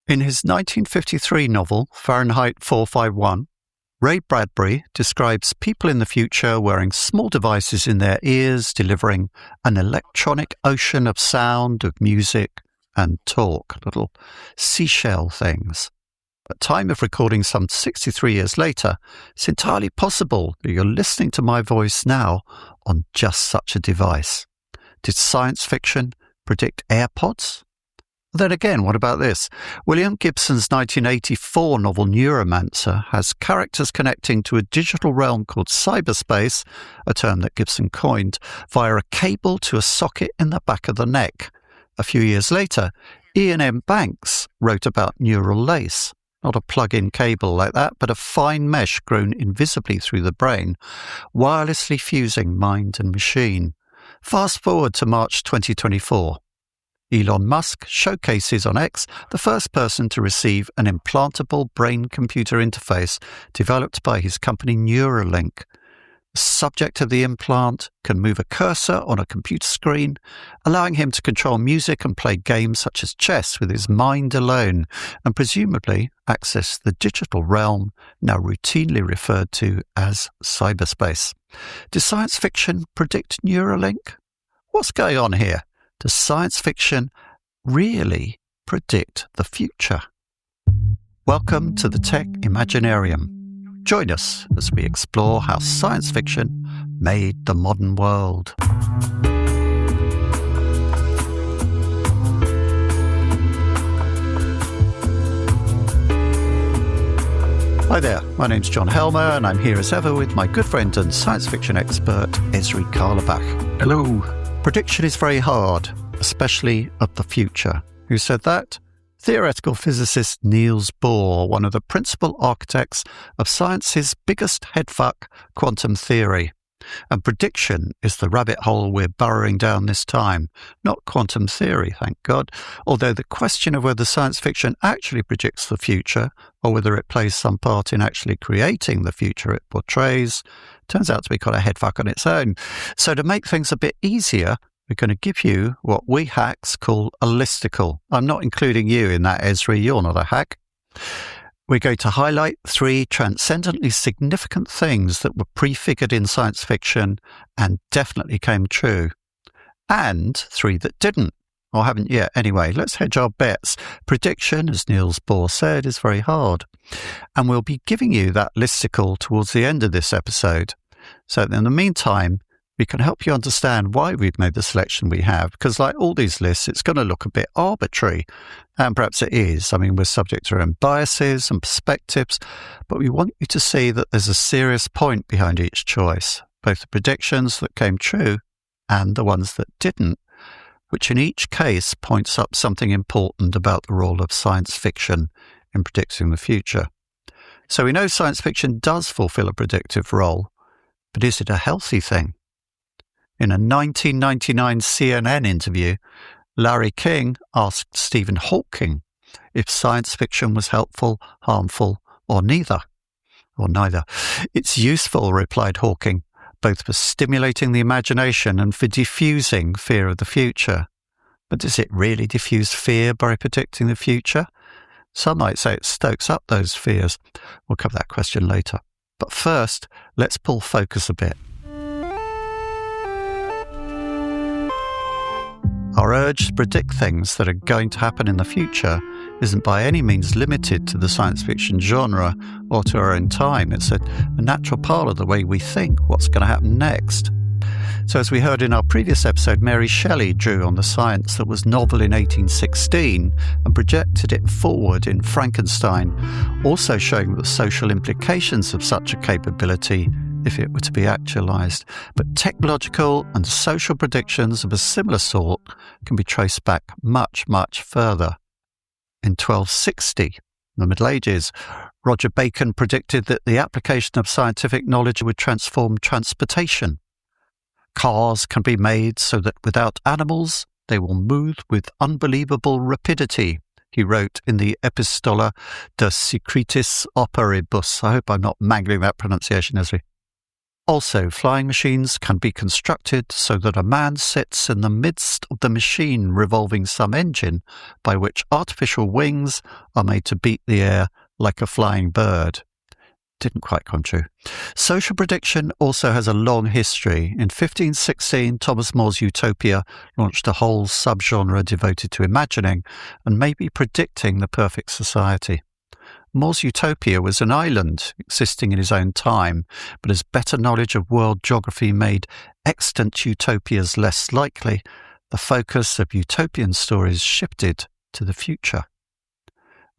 In his 1953 novel, Fahrenheit 451, Ray Bradbury describes people in the future wearing small devices in their ears, delivering an electronic ocean of sound, of music, and talk, little seashell things. At time of recording some 63 years later, it's entirely possible that you're listening to my voice now on just such a device. Did science fiction predict AirPods? Then again, what about this? William Gibson's 1984 novel Neuromancer has characters connecting to a digital realm called cyberspace, a term that Gibson coined, via a cable to a socket in the back of the neck. A few years later, Ian M. Banks wrote about neural lace. Not a plug-in cable like that, but a fine mesh grown invisibly through the brain, wirelessly fusing mind and machine. Fast forward to March 2024. Elon Musk showcases on X the first person to receive an implantable brain-computer interface developed by his company Neuralink. The subject of the implant can move a cursor on a computer screen, allowing him to control music and play games such as chess with his mind alone, and presumably access the digital realm now routinely referred to as cyberspace. Does science fiction predict Neuralink? What's going on here? Does science fiction really predict the future? Welcome to the Tech Imaginarium. Join us as we explore how science fiction made the modern world. Hi there, my name's John Helmer, and I'm here as ever with my good friend and science fiction expert, Ezri Carlebach. Hello. Prediction is very hard, especially of the future. Who said that? Theoretical physicist Niels Bohr, one of the principal architects of science's biggest headfuck, quantum theory. And prediction is the rabbit hole we're burrowing down this time, not quantum theory, thank God, although the question of whether science fiction actually predicts the future or whether it plays some part in actually creating the future it portrays turns out to be quite a headfuck on its own. So to make things a bit easier, we're going to give you what we hacks call a listicle. I'm not including you in that, Ezri. You're not a hack. We're going to highlight 3 transcendently significant things that were prefigured in science fiction and definitely came true, and 3 that didn't, or haven't yet. Anyway, let's hedge our bets. Prediction, as Niels Bohr said, is very hard. And we'll be giving you that listicle towards the end of this episode. So in the meantime, we can help you understand why we've made the selection we have, because like all these lists, it's going to look a bit arbitrary, and perhaps it is. I mean, we're subject to our own biases and perspectives, but we want you to see that there's a serious point behind each choice, both the predictions that came true and the ones that didn't, which in each case points up something important about the role of science fiction in predicting the future. So we know science fiction does fulfill a predictive role, but is it a healthy thing? In a 1999 CNN interview, Larry King asked Stephen Hawking if science fiction was helpful, harmful, or neither. It's useful, replied Hawking, both for stimulating the imagination and for diffusing fear of the future. But does it really diffuse fear by predicting the future? Some might say it stokes up those fears. We'll cover that question later. But first, let's pull focus a bit. Our urge to predict things that are going to happen in the future isn't by any means limited to the science fiction genre or to our own time. It's a natural part of the way we think what's going to happen next. So as we heard in our previous episode, Mary Shelley drew on the science that was novel in 1816 and projected it forward in Frankenstein, also showing the social implications of such a capability if it were to be actualized. But technological and social predictions of a similar sort can be traced back much, much further. In 1260, the Middle Ages, Roger Bacon predicted that the application of scientific knowledge would transform transportation. Cars can be made so that without animals, they will move with unbelievable rapidity, he wrote in the Epistola de Secretis Operibus. I hope I'm not mangling that pronunciation, Ezri. Also, flying machines can be constructed so that a man sits in the midst of the machine revolving some engine by which artificial wings are made to beat the air like a flying bird. Didn't quite come true. Social prediction also has a long history. In 1516, Thomas More's Utopia launched a whole subgenre devoted to imagining and maybe predicting the perfect society. More's Utopia was an island existing in his own time, but as better knowledge of world geography made extant utopias less likely, the focus of utopian stories shifted to the future.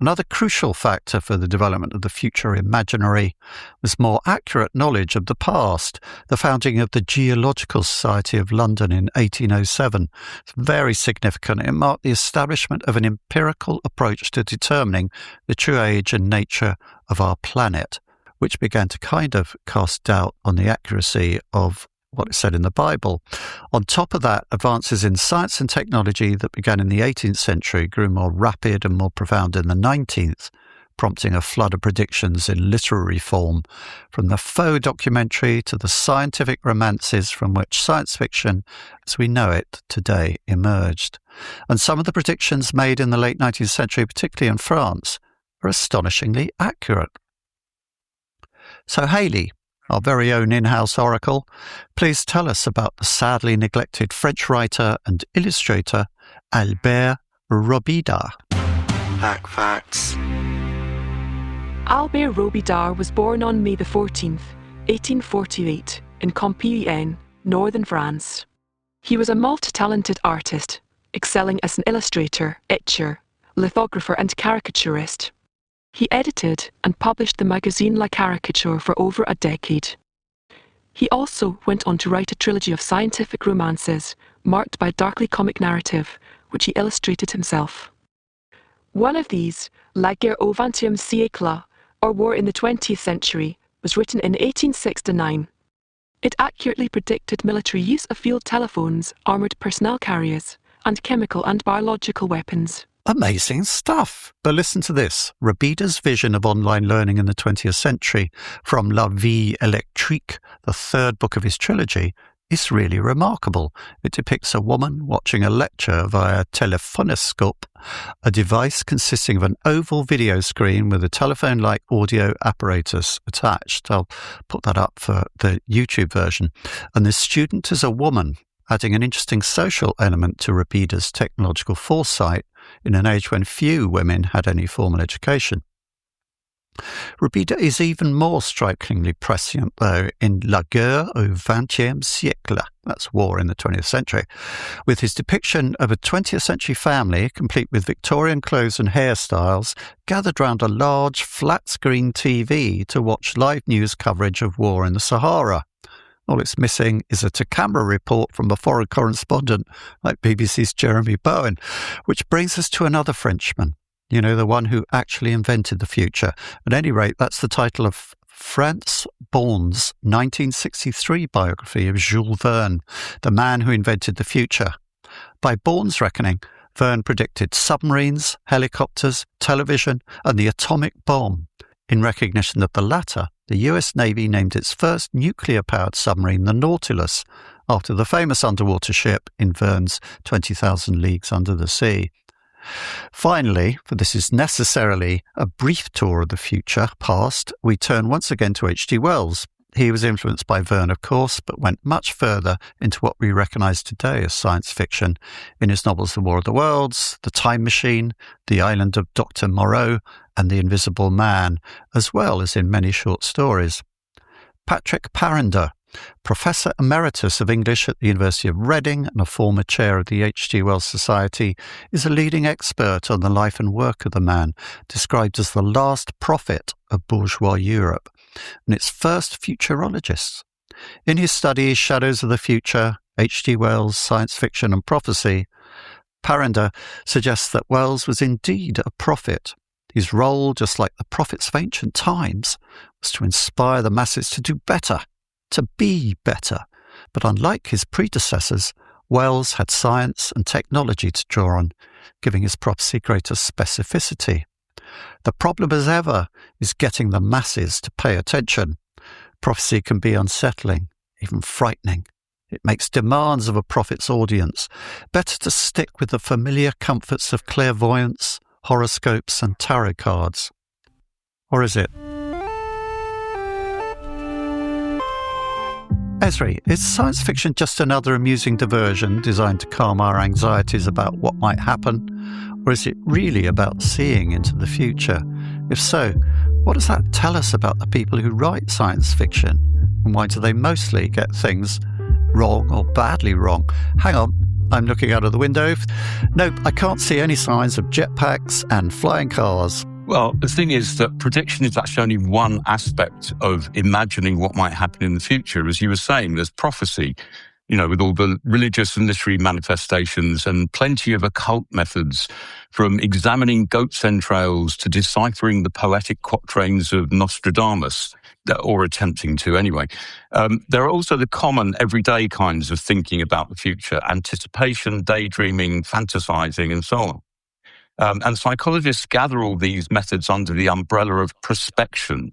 Another crucial factor for the development of the future imaginary was more accurate knowledge of the past. The founding of the Geological Society of London in 1807 is very significant. It marked the establishment of an empirical approach to determining the true age and nature of our planet, which began to kind of cast doubt on the accuracy of what is said in the Bible. On top of that, advances in science and technology that began in the 18th century grew more rapid and more profound in the 19th, prompting a flood of predictions in literary form, from the faux documentary to the scientific romances from which science fiction, as we know it today, emerged. And some of the predictions made in the late 19th century, particularly in France, are astonishingly accurate. So Hayley, our very own in-house oracle, please tell us about the sadly neglected French writer and illustrator Albert Robidart. Facts. Albert Robidart was born on May 14th, 1848, in Compiègne, northern France. He was a multi-talented artist, excelling as an illustrator, etcher, lithographer and caricaturist. He edited and published the magazine La Caricature for over a decade. He also went on to write a trilogy of scientific romances marked by a darkly comic narrative, which he illustrated himself. One of these, La Guerre au XXe siècle, or War in the 20th Century, was written in 1869. It accurately predicted military use of field telephones, armoured personnel carriers, and chemical and biological weapons. Amazing stuff. But listen to this. Robidart's vision of online learning in the 20th century from La Vie électrique, the third book of his trilogy, is really remarkable. It depicts a woman watching a lecture via telephonoscope, a device consisting of an oval video screen with a telephone-like audio apparatus attached. I'll put that up for the YouTube version. And the student is a woman, adding an interesting social element to Robidart's technological foresight in an age when few women had any formal education. Robidart is even more strikingly prescient, though, in La Guerre au XXe siècle, that's War in the 20th Century, with his depiction of a 20th century family, complete with Victorian clothes and hairstyles, gathered round a large flat-screen TV to watch live news coverage of war in the Sahara. All it's missing is a to-camera report from a foreign correspondent like BBC's Jeremy Bowen, which brings us to another Frenchman, you know, the one who actually invented the future. At any rate, that's the title of Franz Bourne's 1963 biography of Jules Verne, the man who invented the future. By Bourne's reckoning, Verne predicted submarines, helicopters, television, and the atomic bomb. In recognition of the latter, the US Navy named its first nuclear-powered submarine the Nautilus, after the famous underwater ship in Verne's 20,000 Leagues Under the Sea. Finally, for this is necessarily a brief tour of the future past, we turn once again to H.G. Wells. He was influenced by Verne, of course, but went much further into what we recognise today as science fiction in his novels The War of the Worlds, The Time Machine, The Island of Dr. Moreau, and The Invisible Man, as well as in many short stories. Patrick Parinder, Professor Emeritus of English at the University of Reading and a former chair of the H.G. Wells Society, is a leading expert on the life and work of the man, described as the last prophet of bourgeois Europe, and its first futurologist. In his study Shadows of the Future, H.G. Wells, Science Fiction and Prophecy, Parinder suggests that Wells was indeed a prophet. His role, just like the prophets of ancient times, was to inspire the masses to do better, to be better. But unlike his predecessors, Wells had science and technology to draw on, giving his prophecy greater specificity. The problem, as ever, is getting the masses to pay attention. Prophecy can be unsettling, even frightening. It makes demands of a prophet's audience. Better to stick with the familiar comforts of clairvoyance, horoscopes, and tarot cards. Or is it? Ezri, is science fiction just another amusing diversion designed to calm our anxieties about what might happen? Or is it really about seeing into the future? If so, what does that tell us about the people who write science fiction? And why do they mostly get things wrong or badly wrong? Hang on, I'm looking out of the window. Nope, I can't see any signs of jetpacks and flying cars. Well, the thing is that prediction is actually only one aspect of imagining what might happen in the future. As you were saying, there's prophecy, with all the religious and literary manifestations and plenty of occult methods, from examining goat's entrails to deciphering the poetic quatrains of Nostradamus, or attempting to anyway. There are also the common everyday kinds of thinking about the future: anticipation, daydreaming, fantasizing, and so on. And psychologists gather all these methods under the umbrella of prospection,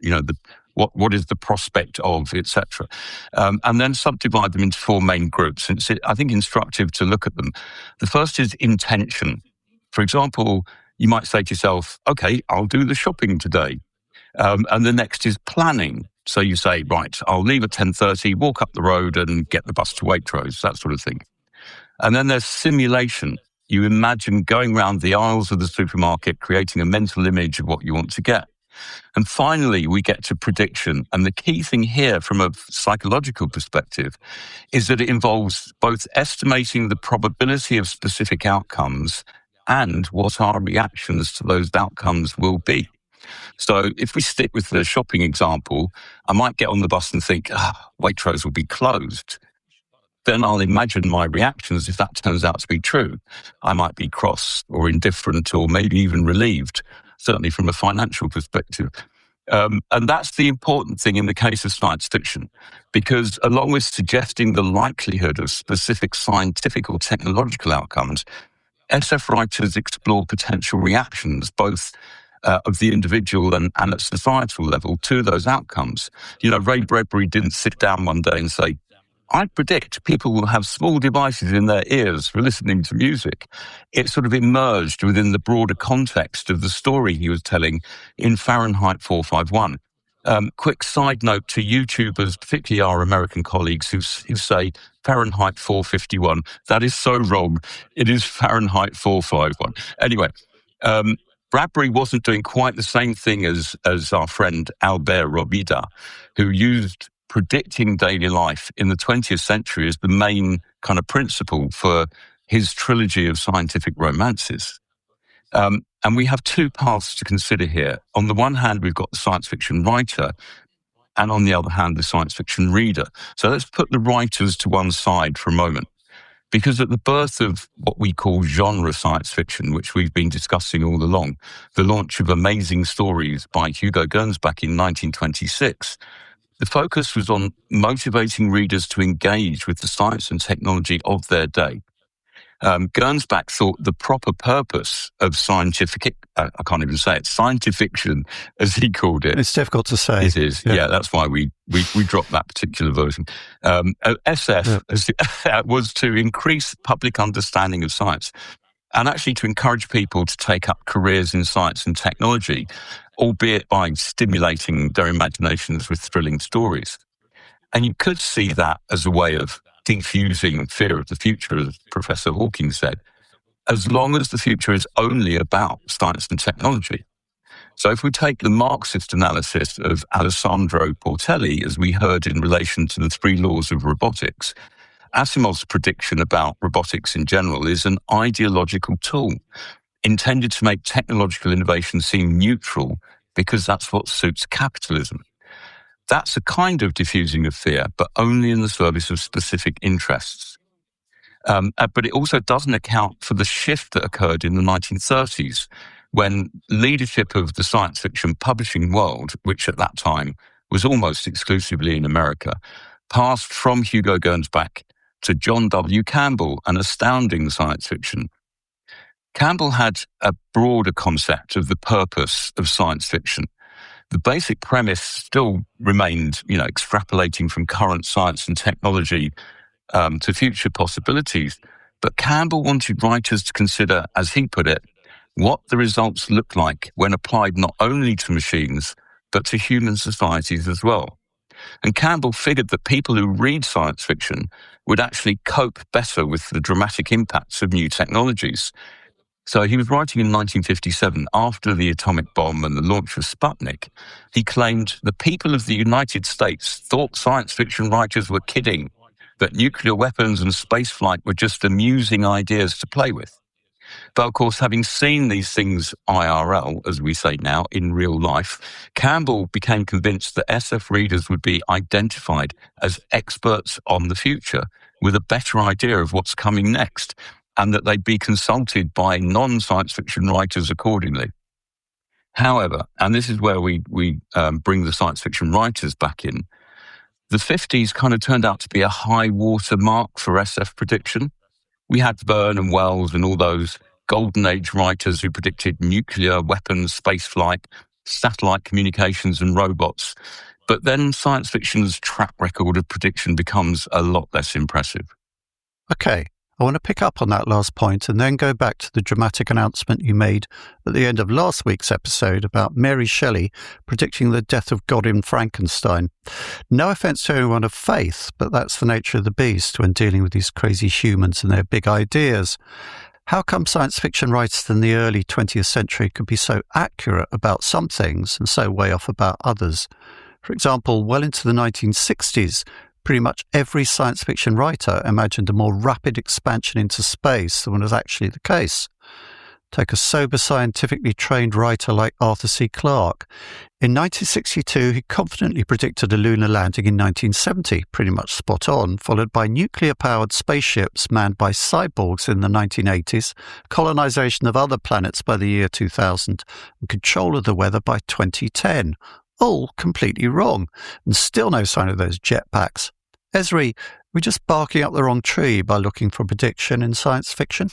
what is the prospect of, etc. And then subdivide them into four main groups. And it's, I think, instructive to look at them. The first is intention. For example, you might say to yourself, okay, I'll do the shopping today. And the next is planning. So you say, right, I'll leave at 10:30, walk up the road and get the bus to Waitrose, that sort of thing. And then there's simulation. You imagine going round the aisles of the supermarket, creating a mental image of what you want to get. And finally, we get to prediction. And the key thing here from a psychological perspective is that it involves both estimating the probability of specific outcomes and what our reactions to those outcomes will be. So if we stick with the shopping example, I might get on the bus and think, Waitrose will be closed. Then I'll imagine my reactions if that turns out to be true. I might be cross or indifferent or maybe even relieved, certainly from a financial perspective. And that's the important thing in the case of science fiction, because along with suggesting the likelihood of specific scientific or technological outcomes, SF writers explore potential reactions, both of the individual and at societal level, to those outcomes. Ray Bradbury didn't sit down one day and say, I predict people will have small devices in their ears for listening to music. It sort of emerged within the broader context of the story he was telling in Fahrenheit 451. Quick side note to YouTubers, particularly our American colleagues who say Fahrenheit 451. That is so wrong. It is Fahrenheit 451. Anyway, Bradbury wasn't doing quite the same thing as our friend Albert Robida, who used predicting daily life in the 20th century as the main kind of principle for his trilogy of scientific romances. And we have two paths to consider here. On the one hand, we've got the science fiction writer, and on the other hand, the science fiction reader. So let's put the writers to one side for a moment, because at the birth of what we call genre science fiction, which we've been discussing all along, the launch of Amazing Stories by Hugo Gernsback in 1926, the focus was on motivating readers to engage with the science and technology of their day. Gernsback thought the proper purpose of scientific fiction, as he called it. It's difficult to say. It is, yeah that's why we dropped that particular version. SF was to increase public understanding of science and actually to encourage people to take up careers in science and technology, albeit by stimulating their imaginations with thrilling stories. And you could see that as a way of defusing fear of the future, as Professor Hawking said, as long as the future is only about science and technology. So if we take the Marxist analysis of Alessandro Portelli, as we heard in relation to the three laws of robotics, Asimov's prediction about robotics in general is an ideological tool intended to make technological innovation seem neutral because that's what suits capitalism. That's a kind of diffusing of fear, but only in the service of specific interests. But it also doesn't account for the shift that occurred in the 1930s, when leadership of the science fiction publishing world, which at that time was almost exclusively in America, passed from Hugo Gernsback to John W. Campbell, an astounding science fiction. Campbell had a broader concept of the purpose of science fiction, The basic premise still remained, extrapolating from current science and technology to future possibilities. But Campbell wanted writers to consider, as he put it, what the results look like when applied not only to machines, but to human societies as well. And Campbell figured that people who read science fiction would actually cope better with the dramatic impacts of new technologies. So he was writing in 1957, after the atomic bomb and the launch of Sputnik. He claimed the people of the United States thought science fiction writers were kidding, that nuclear weapons and spaceflight were just amusing ideas to play with. But of course, having seen these things IRL, as we say now, in real life, Campbell became convinced that SF readers would be identified as experts on the future with a better idea of what's coming next, and that they'd be consulted by non-science fiction writers accordingly. However, and this is where we bring the science fiction writers back in, the 50s kind of turned out to be a high water mark for SF prediction. We had Verne and Wells and all those golden age writers who predicted nuclear weapons, spaceflight, satellite communications and robots. But then science fiction's track record of prediction becomes a lot less impressive. Okay, I want to pick up on that last point and then go back to the dramatic announcement you made at the end of last week's episode about Mary Shelley predicting the death of God in Frankenstein. No offence to anyone of faith, but that's the nature of the beast when dealing with these crazy humans and their big ideas. How come science fiction writers in the early 20th century could be so accurate about some things and so way off about others? For example, well into the 1960s, pretty much every science fiction writer imagined a more rapid expansion into space than was actually the case. Take a sober, scientifically trained writer like Arthur C. Clarke. In 1962, he confidently predicted a lunar landing in 1970, pretty much spot on, followed by nuclear-powered spaceships manned by cyborgs in the 1980s, colonization of other planets by the year 2000, and control of the weather by 2010. All completely wrong, and still no sign of those jetpacks. Ezri, we're just barking up the wrong tree by looking for prediction in science fiction?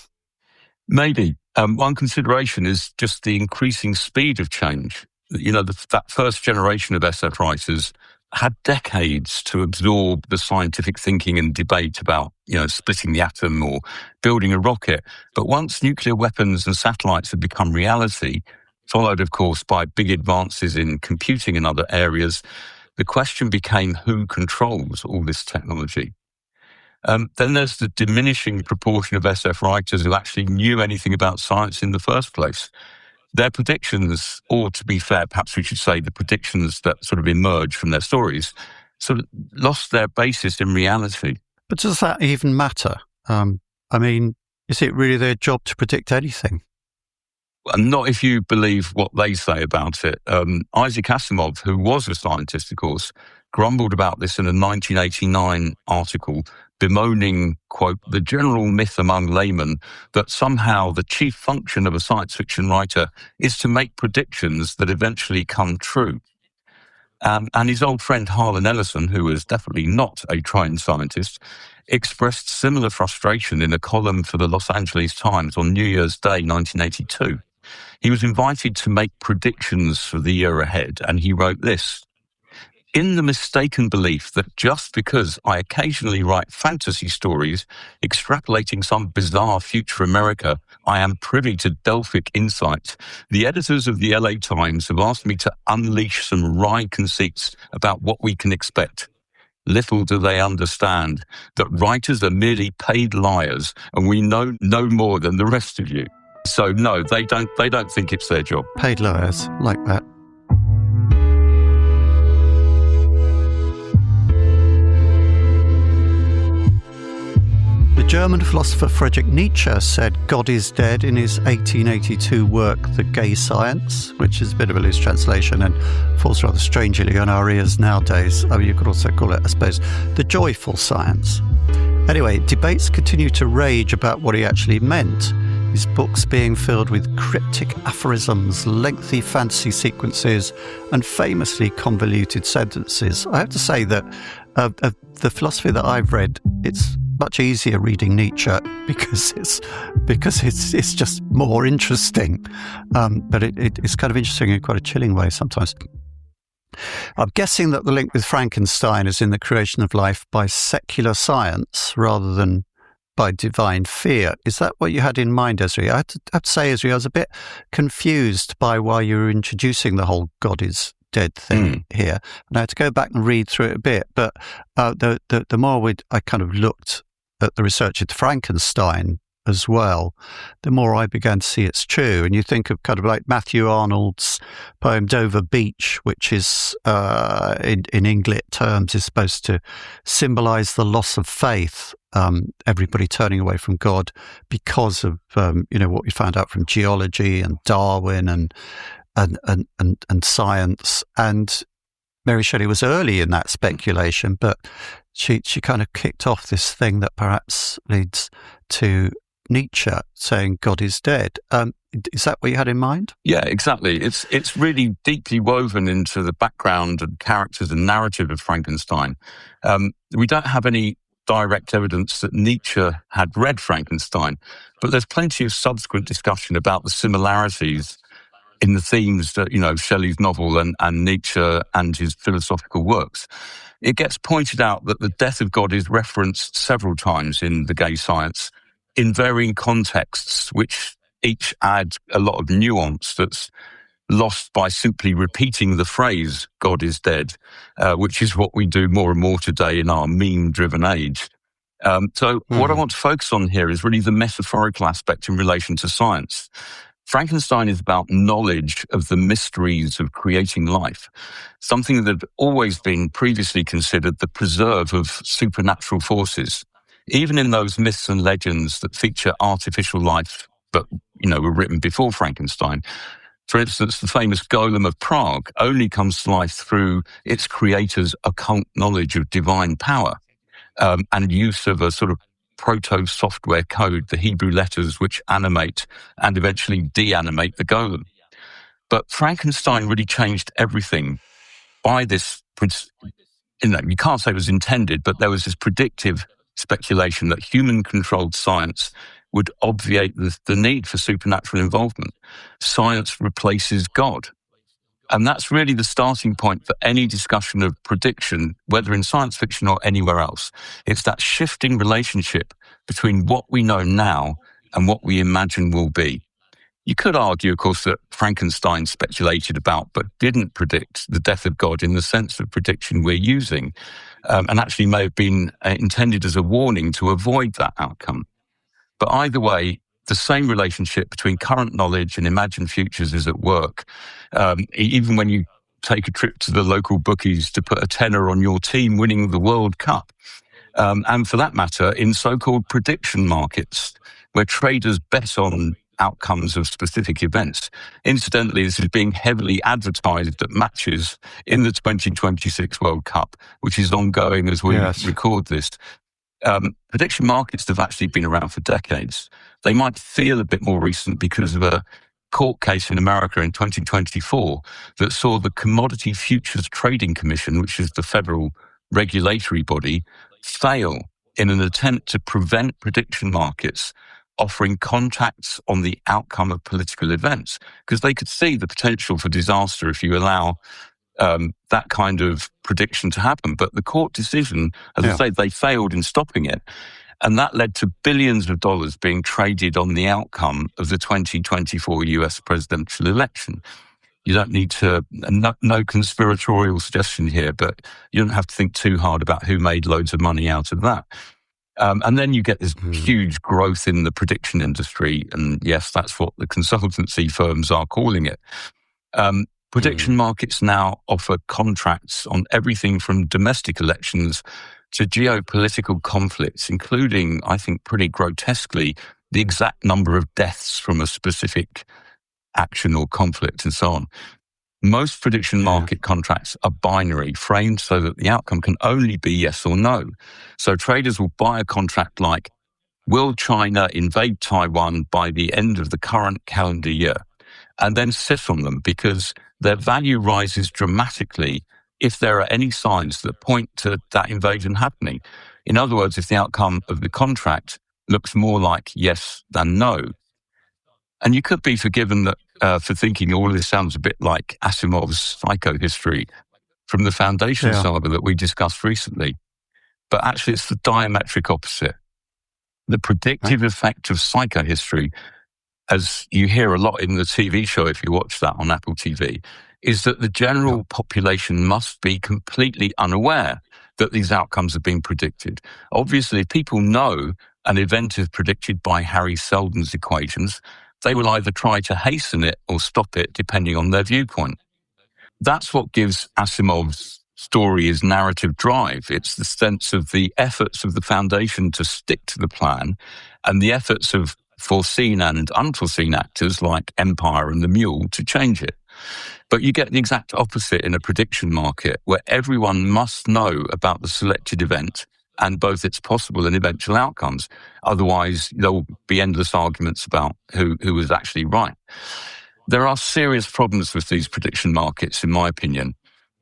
Maybe. One consideration is just the increasing speed of change. That first generation of SF writers had decades to absorb the scientific thinking and debate about, splitting the atom or building a rocket. But once nuclear weapons and satellites had become reality, followed, of course, by big advances in computing and other areas, the question became who controls all this technology. Then there's the diminishing proportion of SF writers who actually knew anything about science in the first place. Their predictions, or to be fair, perhaps we should say the predictions that sort of emerged from their stories, sort of lost their basis in reality. But does that even matter? Is it really their job to predict anything? And not if you believe what they say about it. Isaac Asimov, who was a scientist, of course, grumbled about this in a 1989 article bemoaning, quote, the general myth among laymen that somehow the chief function of a science fiction writer is to make predictions that eventually come true. And his old friend Harlan Ellison, who was definitely not a trained scientist, expressed similar frustration in a column for the Los Angeles Times on New Year's Day, 1982. He was invited to make predictions for the year ahead, and he wrote this: in the mistaken belief that just because I occasionally write fantasy stories extrapolating some bizarre future America, I am privy to Delphic insight, the editors of the LA Times have asked me to unleash some wry conceits about what we can expect. Little do they understand that writers are merely paid liars, and we know no more than the rest of you. So no, they don't think it's their job. Paid liars, like that. The German philosopher Friedrich Nietzsche said God is dead in his 1882 work The Gay Science, which is a bit of a loose translation and falls rather strangely on our ears nowadays. You could also call it, I suppose, The Joyful Science. Anyway, debates continue to rage about what he actually meant, his books being filled with cryptic aphorisms, lengthy fantasy sequences, and famously convoluted sentences. I have to say that of the philosophy that I've read, it's much easier reading Nietzsche because it's just more interesting. But it's kind of interesting in quite a chilling way sometimes. I'm guessing that the link with Frankenstein is in the creation of life by secular science rather than by divine fear. Is that what you had in mind, Ezri? I have to say, Ezri, I was a bit confused by why you were introducing the whole God is dead thing here. And I had to go back and read through it a bit. But the more I kind of looked at the research into Frankenstein as well, the more I began to see it's true. And you think of kind of like Matthew Arnold's poem Dover Beach, which is in Inglet terms is supposed to symbolize the loss of faith, everybody turning away from God because of what we found out from geology and Darwin and science. And Mary Shelley was early in that speculation, but she kind of kicked off this thing that perhaps leads to Nietzsche saying God is dead. Is that what you had in mind? Yeah, exactly. It's really deeply woven into the background and characters and narrative of Frankenstein. We don't have any direct evidence that Nietzsche had read Frankenstein, but there's plenty of subsequent discussion about the similarities in the themes that, Shelley's novel and Nietzsche and his philosophical works. It gets pointed out that the death of God is referenced several times in the gay science in varying contexts, which each add a lot of nuance that's lost by simply repeating the phrase, God is dead, which is what we do more and more today in our meme-driven age. What I want to focus on here is really the metaphorical aspect in relation to science. Frankenstein is about knowledge of the mysteries of creating life, something that had always been previously considered the preserve of supernatural forces. Even in those myths and legends that feature artificial life, but, were written before Frankenstein. For instance, the famous Golem of Prague only comes to life through its creator's occult knowledge of divine power, and use of a sort of proto-software code, the Hebrew letters which animate and eventually de-animate the golem. But Frankenstein really changed everything by this, you can't say it was intended, but there was this predictive speculation that human-controlled science would obviate the need for supernatural involvement. Science replaces God. And that's really the starting point for any discussion of prediction, whether in science fiction or anywhere else. It's that shifting relationship between what we know now and what we imagine will be. You could argue, of course, that Frankenstein speculated about but didn't predict the death of God in the sense of prediction we're using, and actually may have been intended as a warning to avoid that outcome. But either way, the same relationship between current knowledge and imagined futures is at work. Even when you take a trip to the local bookies to put a tenner on your team winning the World Cup. And for that matter, in so-called prediction markets, where traders bet on outcomes of specific events. Incidentally, this is being heavily advertised at matches in the 2026 World Cup, which is ongoing as we record this. Prediction markets have actually been around for decades. They might feel a bit more recent because of a court case in America in 2024 that saw the Commodity Futures Trading Commission, which is the federal regulatory body, fail in an attempt to prevent prediction markets offering contracts on the outcome of political events, because they could see the potential for disaster if you allow that kind of prediction to happen. But the court decision, as I say, they failed in stopping it. And that led to billions of dollars being traded on the outcome of the 2024 US presidential election. You don't need to, no conspiratorial suggestion here, but you don't have to think too hard about who made loads of money out of that. And then you get this huge growth in the prediction industry. And yes, that's what the consultancy firms are calling it. Prediction markets now offer contracts on everything from domestic elections to geopolitical conflicts, including, I think, pretty grotesquely, the exact number of deaths from a specific action or conflict and so on. Most prediction market contracts are binary, framed so that the outcome can only be yes or no. So traders will buy a contract like, will China invade Taiwan by the end of the current calendar year? And then sit on them because their value rises dramatically if there are any signs that point to that invasion happening. In other words, if the outcome of the contract looks more like yes than no. And you could be forgiven that for thinking all of this sounds a bit like Asimov's psychohistory. from the foundation Yeah. saga that we discussed recently. But actually, it's the diametric opposite. The predictive effect of psychohistory, as you hear a lot in the TV show, if you watch that on Apple TV, is that the general population must be completely unaware that these outcomes are being predicted. Obviously, if people know an event is predicted by Harry Seldon's equations, they will either try to hasten it or stop it, depending on their viewpoint. That's what gives Asimov's story his narrative drive. It's the sense of the efforts of the foundation to stick to the plan and the efforts of foreseen and unforeseen actors like Empire and the Mule to change it. But you get the exact opposite in a prediction market where everyone must know about the selected event and both its possible and eventual outcomes. Otherwise, there'll be endless arguments about who was actually right. There are serious problems with these prediction markets, in my opinion.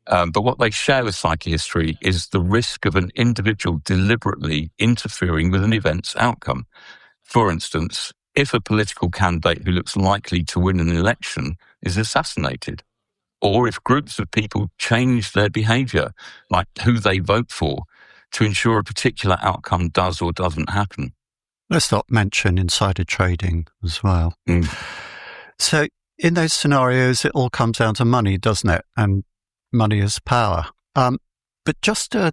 But what they share with psychohistory is the risk of an individual deliberately interfering with an event's outcome. For instance, if a political candidate who looks likely to win an election is assassinated, or if groups of people change their behavior, like who they vote for, to ensure a particular outcome does or doesn't happen. Let's not mention insider trading as well. So in those scenarios, it all comes down to money, doesn't it? And money is power. But just to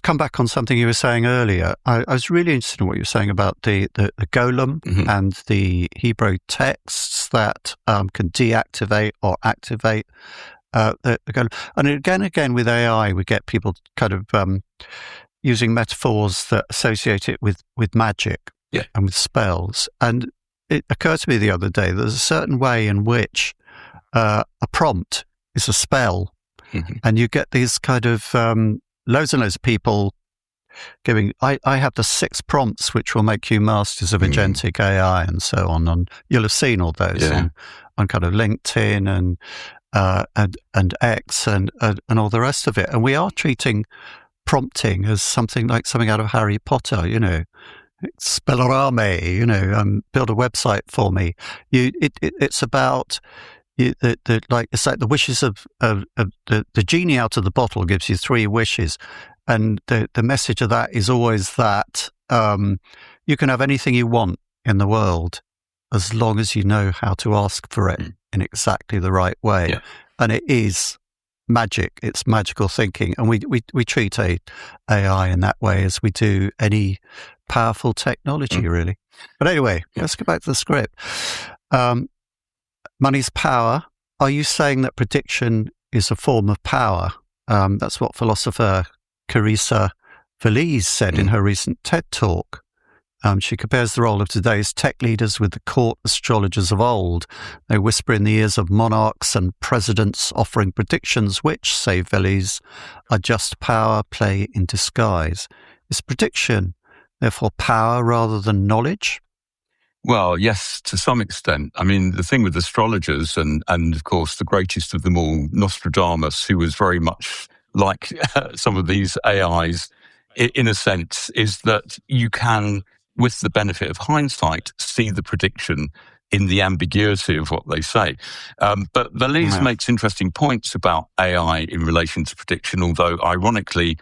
come back on something you were saying earlier, I was really interested in what you were saying about the golem and the Hebrew texts that can deactivate or activate the golem. And again with AI, we get people kind of using metaphors that associate it with magic and with spells. And it occurred to me the other day, there's a certain way in which a prompt is a spell. And you get these kind of loads and loads of people giving, I have the 6 prompts which will make you masters of agentic AI and so on. And you'll have seen all those on kind of LinkedIn and X and all the rest of it. And we are treating prompting as something out of Harry Potter, you know. Spellerame, you know, build a website for me. It's about it's like the wishes of the genie out of the bottle gives you 3 wishes, and the message of that is always that you can have anything you want in the world as long as you know how to ask for it in exactly the right way, and it is magic. It's magical thinking, and we treat AI in that way as we do any powerful technology, really. But anyway, let's go back to the script. Money's power. Are you saying that prediction is a form of power? That's what philosopher Carissa Valise said in her recent TED Talk. She compares the role of today's tech leaders with the court astrologers of old. They whisper in the ears of monarchs and presidents, offering predictions which, say Valise, are just power play in disguise. Is prediction therefore power rather than knowledge? Well, yes, to some extent. I mean, the thing with astrologers and of course, the greatest of them all, Nostradamus, who was very much like some of these AIs, in a sense, is that you can, with the benefit of hindsight, see the prediction in the ambiguity of what they say. But Valise makes interesting points about AI in relation to prediction, although ironically,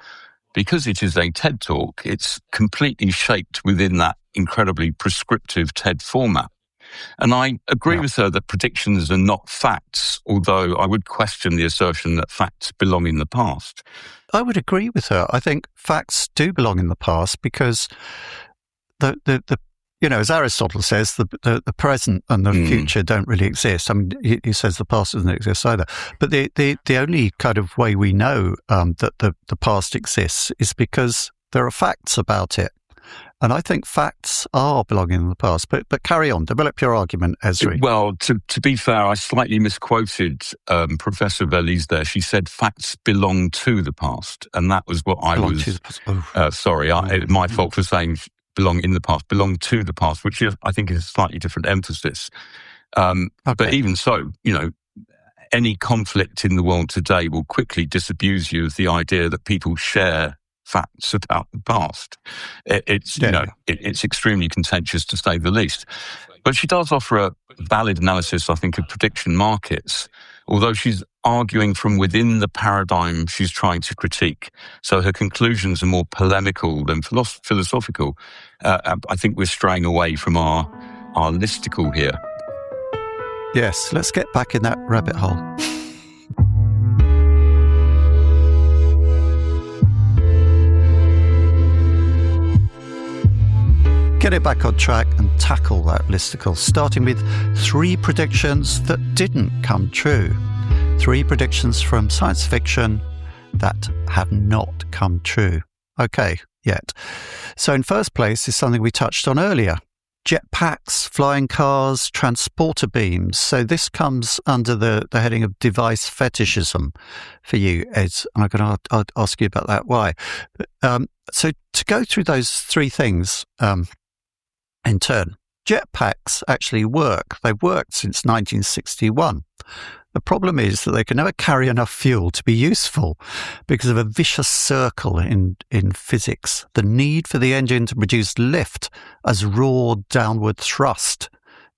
because it is a TED Talk, it's completely shaped within that incredibly prescriptive TED format. And I agree with her that predictions are not facts, although I would question the assertion that facts belong in the past. I would agree with her. I think facts do belong in the past because the you know, as Aristotle says, the present and the future don't really exist. I mean, he says the past doesn't exist either. But the only kind of way we know that the past exists is because there are facts about it. And I think facts are belonging in the past. But carry on, develop your argument, Ezri. Well, to be fair, I slightly misquoted Professor Valise there. She said facts belong to the past. And that was what I was... sorry, my fault for saying belong in the past, belong to the past, which I think is a slightly different emphasis. But even so, you know, any conflict in the world today will quickly disabuse you of the idea that people share facts about the past. It's extremely contentious to say the least. But she does offer a valid analysis, I think, of prediction markets, although she's arguing from within the paradigm she's trying to critique. So her conclusions are more polemical than philosophical. I think we're straying away from our listicle here. Yes, let's get back in that rabbit hole. Get it back on track and tackle that listicle, starting with 3 predictions that didn't come true. 3 predictions from science fiction that have not come true. Okay, yet. So in first place is something we touched on earlier. Jetpacks, flying cars, transporter beams. So this comes under the heading of device fetishism for you, Ed. And I'm going to ask you about that. Why? So to go through those 3 things in turn, jetpacks actually work. They've worked since 1961. The problem is that they can never carry enough fuel to be useful because of a vicious circle in physics. The need for the engine to produce lift as raw downward thrust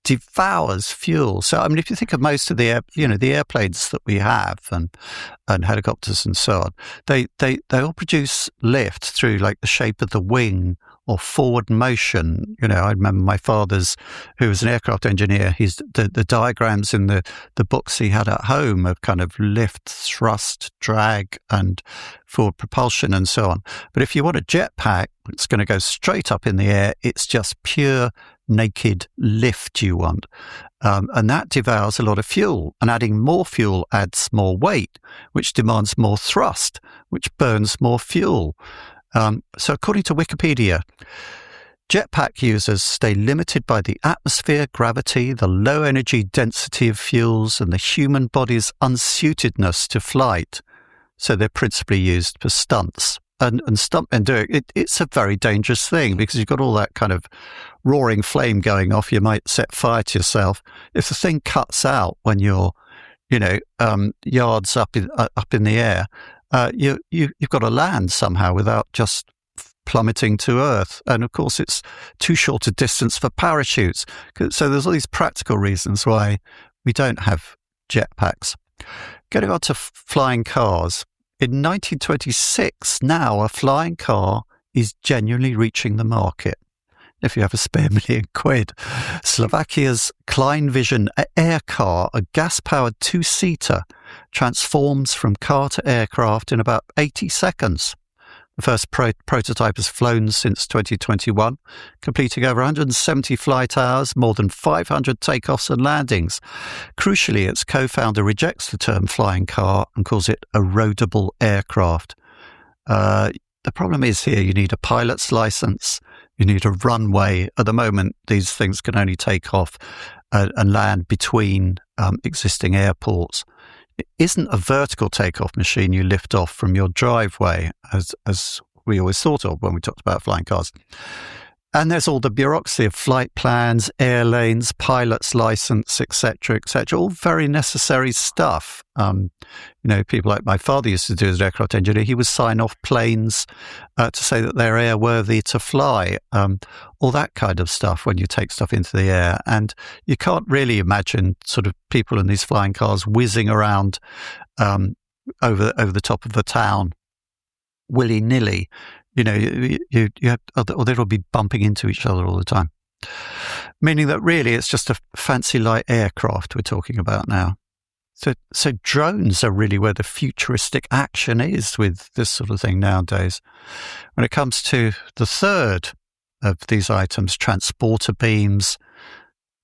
devours fuel. So, I mean, if you think of most of the airplanes that we have and helicopters and so on, they all produce lift through like the shape of the wing or forward motion. I remember my father's, who was an aircraft engineer, the diagrams in the books he had at home of kind of lift, thrust, drag, and forward propulsion and so on. But if you want a jetpack, it's going to go straight up in the air. It's just pure naked lift you want. And that devours a lot of fuel. And adding more fuel adds more weight, which demands more thrust, which burns more fuel. So according to Wikipedia, jetpack users stay limited by the atmosphere, gravity, the low energy density of fuels, and the human body's unsuitedness to flight. So they're principally used for stunts. And stuntmen do it. It's a very dangerous thing because you've got all that kind of roaring flame going off. You might set fire to yourself. If the thing cuts out when you're, yards up in the air, you've got to land somehow without just plummeting to earth. And of course, it's too short a distance for parachutes. So there's all these practical reasons why we don't have jetpacks. Getting on to flying cars. In 1926, now a flying car is genuinely reaching the market. If you have a spare £1,000,000. Slovakia's Klein Vision air car, a gas-powered 2-seater, transforms from car to aircraft in about 80 seconds. The first prototype has flown since 2021, completing over 170 flight hours, more than 500 takeoffs and landings. Crucially, its co-founder rejects the term flying car and calls it a roadable aircraft. The problem is here you need a pilot's license, you need a runway. At the moment, these things can only take off and land between existing airports. It isn't a vertical takeoff machine you lift off from your driveway, as we always thought of when we talked about flying cars. And there's all the bureaucracy of flight plans, air lanes, pilot's license, etc., all very necessary stuff. People like my father used to do as an aircraft engineer. He would sign off planes to say that they're airworthy to fly, all that kind of stuff when you take stuff into the air. And you can't really imagine sort of people in these flying cars whizzing around over the top of the town willy-nilly. You have, or they'll be bumping into each other all the time. Meaning that really it's just a fancy light aircraft we're talking about now. So drones are really where the futuristic action is with this sort of thing nowadays. When it comes to the third of these items, transporter beams,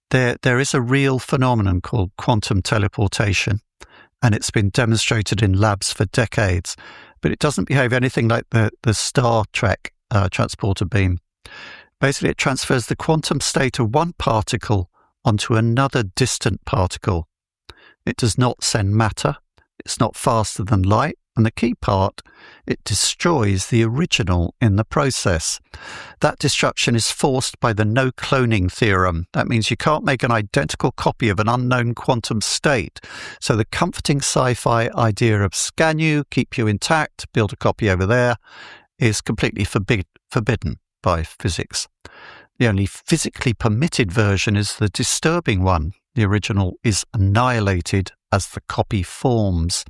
there is a real phenomenon called quantum teleportation, and it's been demonstrated in labs for decades. But it doesn't behave anything like the Star Trek transporter beam. Basically, it transfers the quantum state of one particle onto another distant particle. It does not send matter. It's not faster than light. And the key part, it destroys the original in the process. That destruction is forced by the no cloning theorem. That means you can't make an identical copy of an unknown quantum state. So the comforting sci-fi idea of scan you, keep you intact, build a copy over there, is completely forbidden by physics. The only physically permitted version is the disturbing one, The original is annihilated as the copy forms.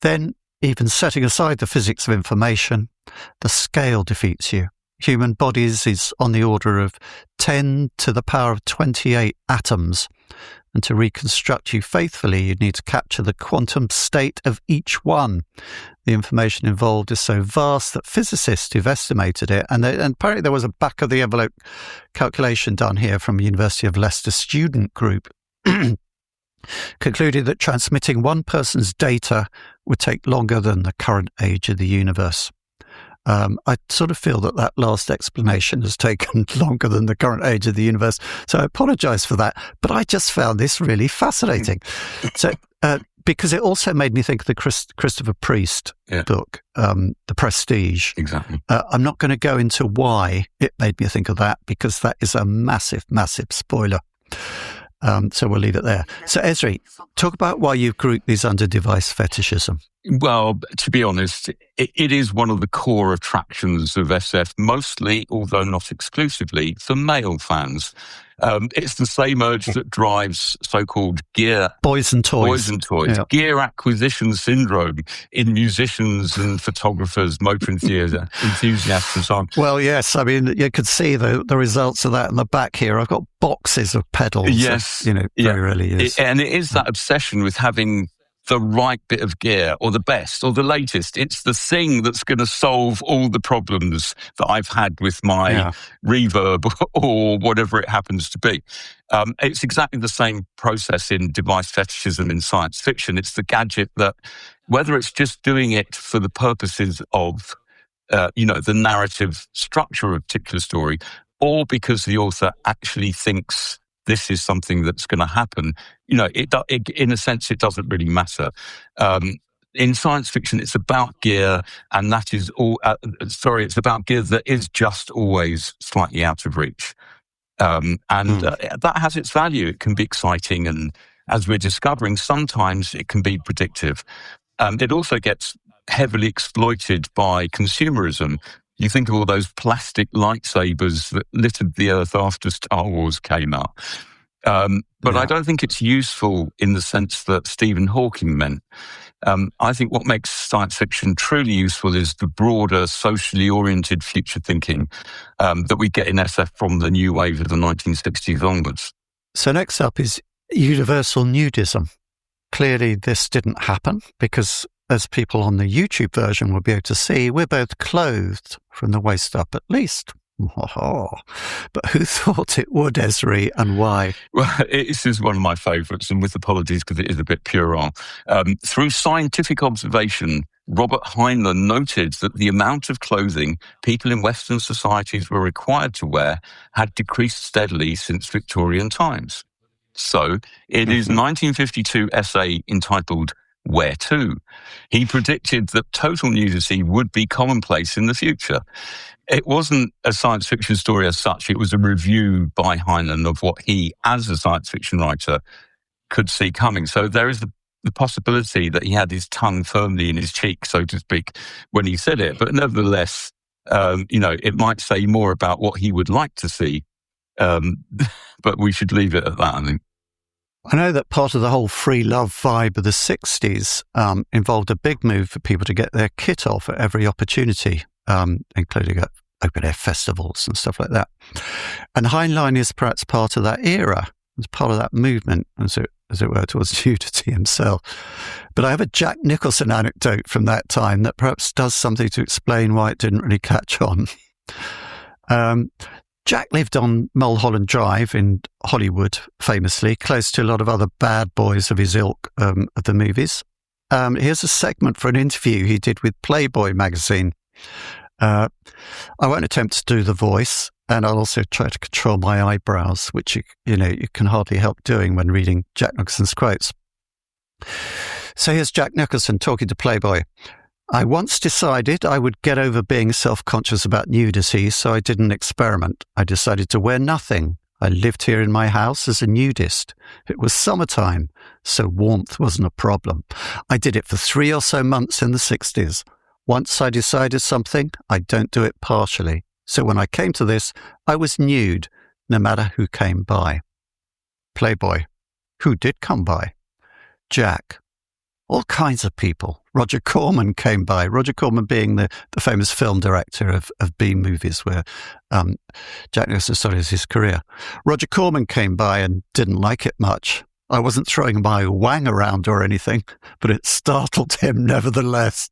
Then, even setting aside the physics of information, the scale defeats you. Human bodies is on the order of 10 to the power of 28 atoms. And to reconstruct you faithfully, you need to capture the quantum state of each one. The information involved is so vast that physicists who've estimated it, and apparently there was a back-of-the-envelope calculation done here from University of Leicester student group, concluded that transmitting one person's data would take longer than the current age of the universe. I sort of feel that last explanation has taken longer than the current age of the universe, so I apologise for that. But I just found this really fascinating. So, because it also made me think of the Christopher Priest book, The Prestige. Exactly. I'm not going to go into why it made me think of that, because that is a massive, massive spoiler. So we'll leave it there. So Ezri, talk about why you've grouped these under device fetishism. Well, to be honest, it is one of the core attractions of SF, mostly, although not exclusively, for male fans. It's the same urge that drives so-called gear... Boys and toys. Yeah. Gear acquisition syndrome in musicians and photographers, motor enthusiasts and so on. Well, yes. I mean, you could see the results of that in the back here. I've got boxes of pedals. Yes. Very rarely is. And it is that obsession with having the right bit of gear or the best or the latest. It's the thing that's going to solve all the problems that I've had with my reverb or whatever it happens to be. It's exactly the same process in device fetishism in science fiction. It's the gadget that, whether it's just doing it for the purposes of, the narrative structure of a particular story, or because the author actually thinks this is something that's going to happen, it in a sense, it doesn't really matter. In science fiction, it's about gear, and that is all. It's about gear that is just always slightly out of reach, that has its value. It can be exciting, and as we're discovering, sometimes it can be predictive. It also gets heavily exploited by consumerism. You think of all those plastic lightsabers that littered the earth after Star Wars came out. But I don't think it's useful in the sense that Stephen Hawking meant. I think what makes science fiction truly useful is the broader, socially oriented future thinking that we get in SF from the new wave of the 1960s onwards. So next up is universal nudism. Clearly this didn't happen because, as people on the YouTube version will be able to see, we're both clothed from the waist up at least. But who thought it would, Ezri, and why? Well, this is one of my favourites, and with apologies because it is a bit puerile. Through scientific observation, Robert Heinlein noted that the amount of clothing people in Western societies were required to wear had decreased steadily since Victorian times. So, in his 1952 essay entitled Where To, he predicted that total nudity would be commonplace in the future. It wasn't a science fiction story as such. It was a review by Heinlein of what he, as a science fiction writer, could see coming. So there is the possibility that he had his tongue firmly in his cheek, so to speak, when he said it. But nevertheless, it might say more about what he would like to see. But we should leave it at that, I think. I know that part of the whole free love vibe of the 60s involved a big move for people to get their kit off at every opportunity, including at open-air festivals and stuff like that. And Heinlein is perhaps part of that era, as part of that movement, as it were, towards nudity himself. But I have a Jack Nicholson anecdote from that time that perhaps does something to explain why it didn't really catch on. Jack lived on Mulholland Drive in Hollywood, famously, close to a lot of other bad boys of his ilk of the movies. Here's a segment for an interview he did with Playboy magazine. I won't attempt to do the voice, and I'll also try to control my eyebrows, which you can hardly help doing when reading Jack Nicholson's quotes. So here's Jack Nicholson talking to Playboy. I once decided I would get over being self-conscious about nudity, so I did an experiment. I decided to wear nothing. I lived here in my house as a nudist. It was summertime, so warmth wasn't a problem. I did it for 3 or so months in the 60s. Once I decided something, I don't do it partially. So when I came to this, I was nude, no matter who came by. Playboy. Who did come by? Jack. All kinds of people. Roger Corman came by. Roger Corman being the famous film director of B movies where Jack Nicholson started his career. Roger Corman came by and didn't like it much. I wasn't throwing my wang around or anything, but it startled him nevertheless.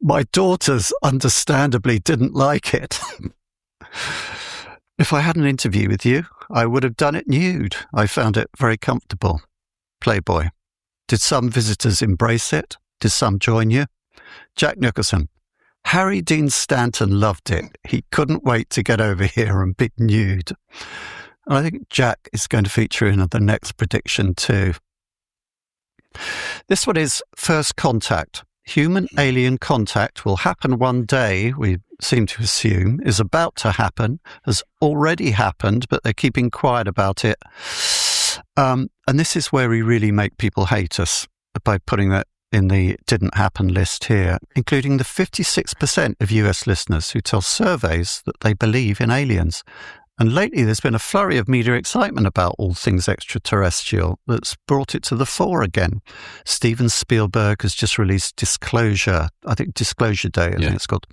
My daughters understandably didn't like it. If I had an interview with you, I would have done it nude. I found it very comfortable. Playboy. Did some visitors embrace it? Did some join you? Jack Nicholson. Harry Dean Stanton loved it. He couldn't wait to get over here and be nude. And I think Jack is going to feature in the next prediction too. This one is first contact. Human-alien contact will happen one day, we seem to assume, is about to happen, has already happened, but they're keeping quiet about it. And this is where we really make people hate us, by putting that in the didn't happen list here, including the 56% of US listeners who tell surveys that they believe in aliens. And lately there's been a flurry of media excitement about all things extraterrestrial that's brought it to the fore again. Steven Spielberg has just released Disclosure, I think Disclosure Day, I think it's called,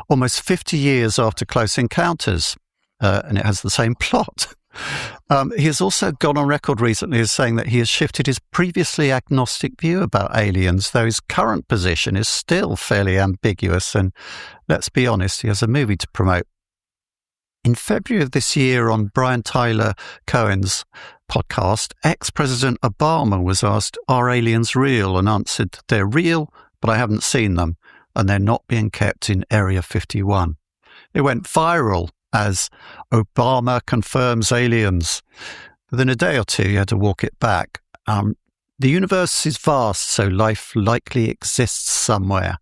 almost 50 years after Close Encounters, and it has the same plot. He has also gone on record recently as saying that he has shifted his previously agnostic view about aliens, though his current position is still fairly ambiguous, and let's be honest, he has a movie to promote. In February of this year on Brian Tyler Cohen's podcast, ex-President Obama was asked, are aliens real? And answered, they're real, but I haven't seen them, and they're not being kept in Area 51. It went viral as Obama confirms aliens. Within a day or two, you had to walk it back. The universe is vast, so life likely exists somewhere,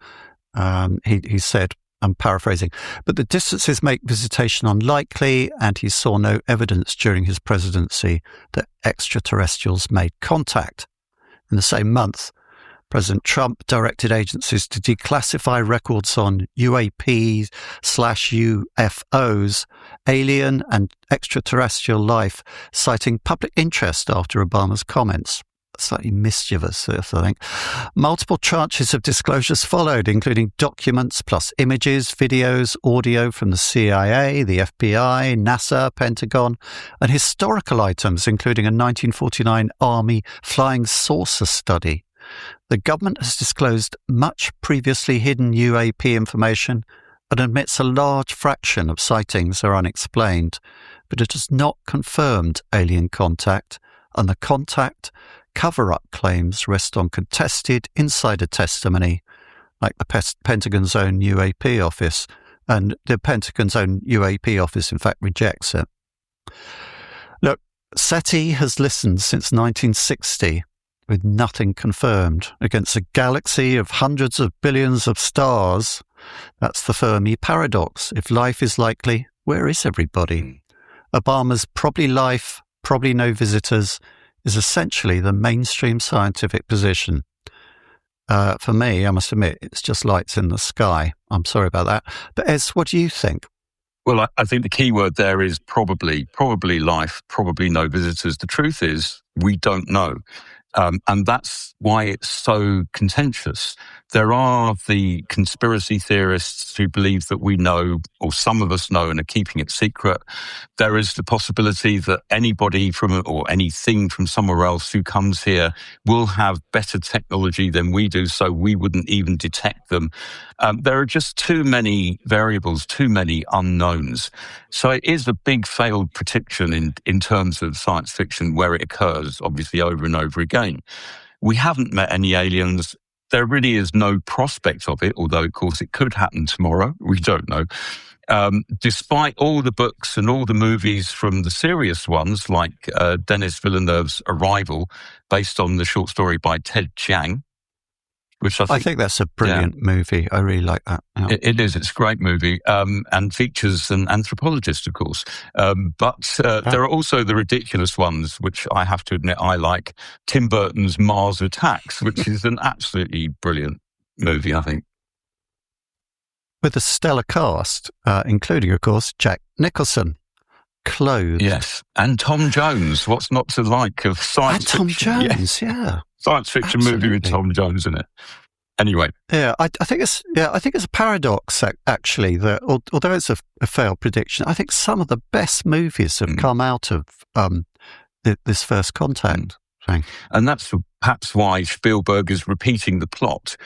he said. I'm paraphrasing, but the distances make visitation unlikely, and he saw no evidence during his presidency that extraterrestrials made contact. In the same month, President Trump directed agencies to declassify records on UAPs/UFOs, alien and extraterrestrial life, citing public interest after Obama's comments. Slightly mischievous, I think. Multiple tranches of disclosures followed, including documents plus images, videos, audio from the CIA, the FBI, NASA, Pentagon, and historical items, including a 1949 Army flying saucer study. The government has disclosed much previously hidden UAP information and admits a large fraction of sightings are unexplained, but it has not confirmed alien contact, and the contact cover-up claims rest on contested insider testimony, like the Pentagon's own UAP office, and the Pentagon's own UAP office, in fact, rejects it. Look, SETI has listened since 1960 with nothing confirmed against a galaxy of hundreds of billions of stars. That's the Fermi paradox. If life is likely, where is everybody? Obama's probably life, probably no visitors, is essentially the mainstream scientific position. For me, I must admit, it's just lights in the sky. I'm sorry about that. But Ez, what do you think? Well, I think the key word there is probably life, probably no visitors. The truth is, we don't know. And that's why it's so contentious. There are the conspiracy theorists who believe that we know, or some of us know, and are keeping it secret. There is the possibility that anybody or anything from somewhere else who comes here will have better technology than we do, so we wouldn't even detect them. There are just too many variables, too many unknowns. So it is a big failed prediction in terms of science fiction where it occurs, obviously, over and over again. We haven't met any aliens. There really is no prospect of it, although, of course, it could happen tomorrow. We don't know. Despite all the books and all the movies from the serious ones, like Denis Villeneuve's Arrival, based on the short story by Ted Chiang, which I think that's a brilliant movie. I really like that. Yeah. It is. It's a great movie, and features an anthropologist, of course. But there are also the ridiculous ones, which I have to admit I like. Tim Burton's Mars Attacks, which is an absolutely brilliant movie, I think. With a stellar cast, including, of course, Jack Nicholson. clothed. Yes. And Tom Jones. What's not to like of science And Tom fiction? Jones, yeah. Science fiction movie with Tom Jones in it. Anyway. Yeah, I think it's a paradox, actually, that although it's a failed prediction, I think some of the best movies have come out of this First Contact thing. And that's perhaps why Spielberg is repeating the plot.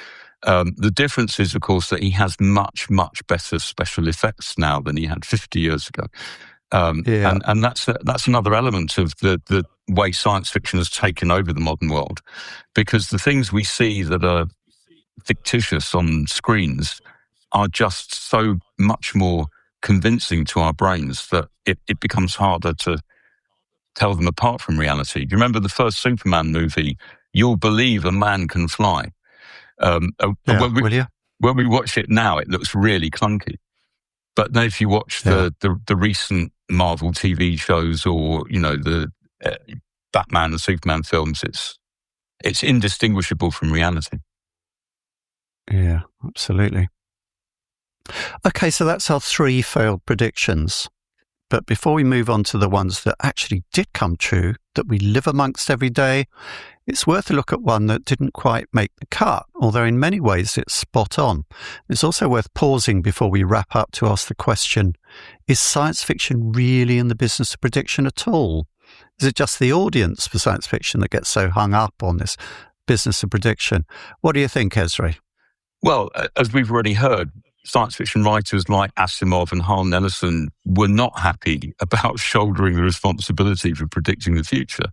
The difference is, of course, that he has much, much better special effects now than he had 50 years ago. And that's another element of the way science fiction has taken over the modern world, because the things we see that are fictitious on screens are just so much more convincing to our brains that it becomes harder to tell them apart from reality. Do you remember the first Superman movie? You'll believe a man can fly. Will you? When we watch it now, it looks really clunky. But then if you watch the recent Marvel TV shows or, the Batman and Superman films, it's indistinguishable from reality. Yeah, absolutely. Okay, so that's our 3 failed predictions. But before we move on to the ones that actually did come true, that we live amongst every day, it's worth a look at one that didn't quite make the cut, although in many ways it's spot on. It's also worth pausing before we wrap up to ask the question, is science fiction really in the business of prediction at all? Is it just the audience for science fiction that gets so hung up on this business of prediction? What do you think, Ezri? Well, as we've already heard, science fiction writers like Asimov and Harlan Ellison were not happy about shouldering the responsibility for predicting the future.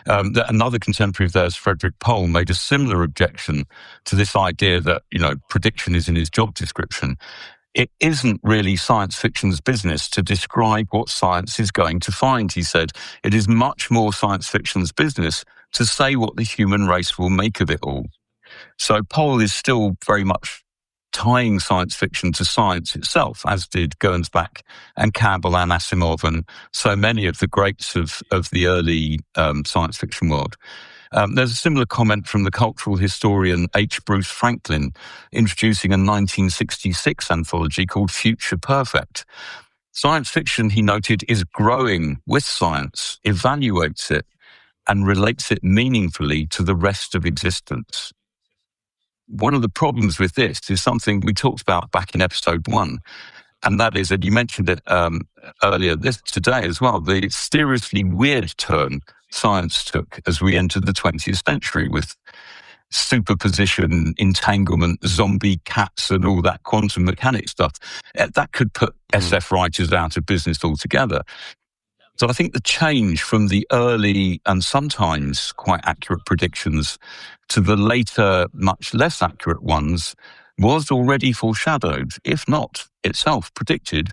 Another contemporary of theirs, Frederick Pohl, made a similar objection to this idea that, prediction is in his job description. It isn't really science fiction's business to describe what science is going to find, he said. It is much more science fiction's business to say what the human race will make of it all. So Pohl is still very much tying science fiction to science itself, as did Gernsback and Campbell and Asimov and so many of the greats of the early science fiction world. There's a similar comment from the cultural historian H. Bruce Franklin, introducing a 1966 anthology called Future Perfect. Science fiction, he noted, is growing with science, evaluates it, and relates it meaningfully to the rest of existence. One of the problems with this is something we talked about back in episode 1, and that is, and you mentioned it earlier today as well, the seriously weird turn science took as we entered the 20th century with superposition, entanglement, zombie cats, and all that quantum mechanics stuff. That could put SF writers out of business altogether. So I think the change from the early and sometimes quite accurate predictions to the later, much less accurate ones was already foreshadowed, if not itself predicted,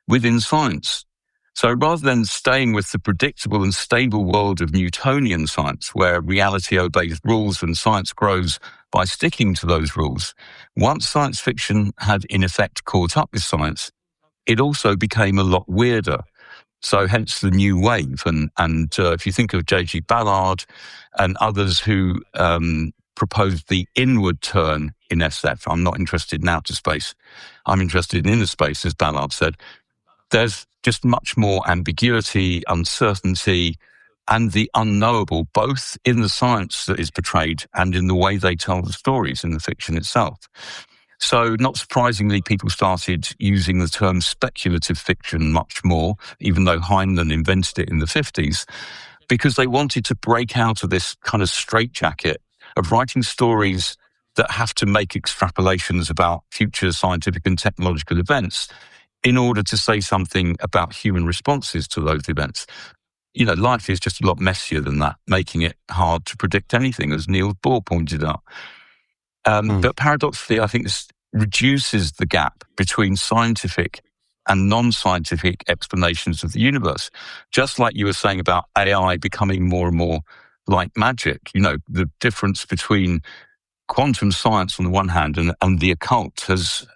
within science. So rather than staying with the predictable and stable world of Newtonian science, where reality obeys rules and science grows by sticking to those rules, once science fiction had in effect caught up with science, it also became a lot weirder. So hence the new wave. And if you think of J.G. Ballard and others who proposed the inward turn in SF, I'm not interested in outer space. I'm interested in inner space, as Ballard said. There's just much more ambiguity, uncertainty, and the unknowable, both in the science that is portrayed and in the way they tell the stories in the fiction itself. So not surprisingly, people started using the term speculative fiction much more, even though Heinlein invented it in the 50s, because they wanted to break out of this kind of straitjacket of writing stories that have to make extrapolations about future scientific and technological events in order to say something about human responses to those events. Life is just a lot messier than that, making it hard to predict anything, as Niels Bohr pointed out. But paradoxically, I think this reduces the gap between scientific and non-scientific explanations of the universe. Just like you were saying about AI becoming more and more like magic, the difference between quantum science on the one hand and the occult has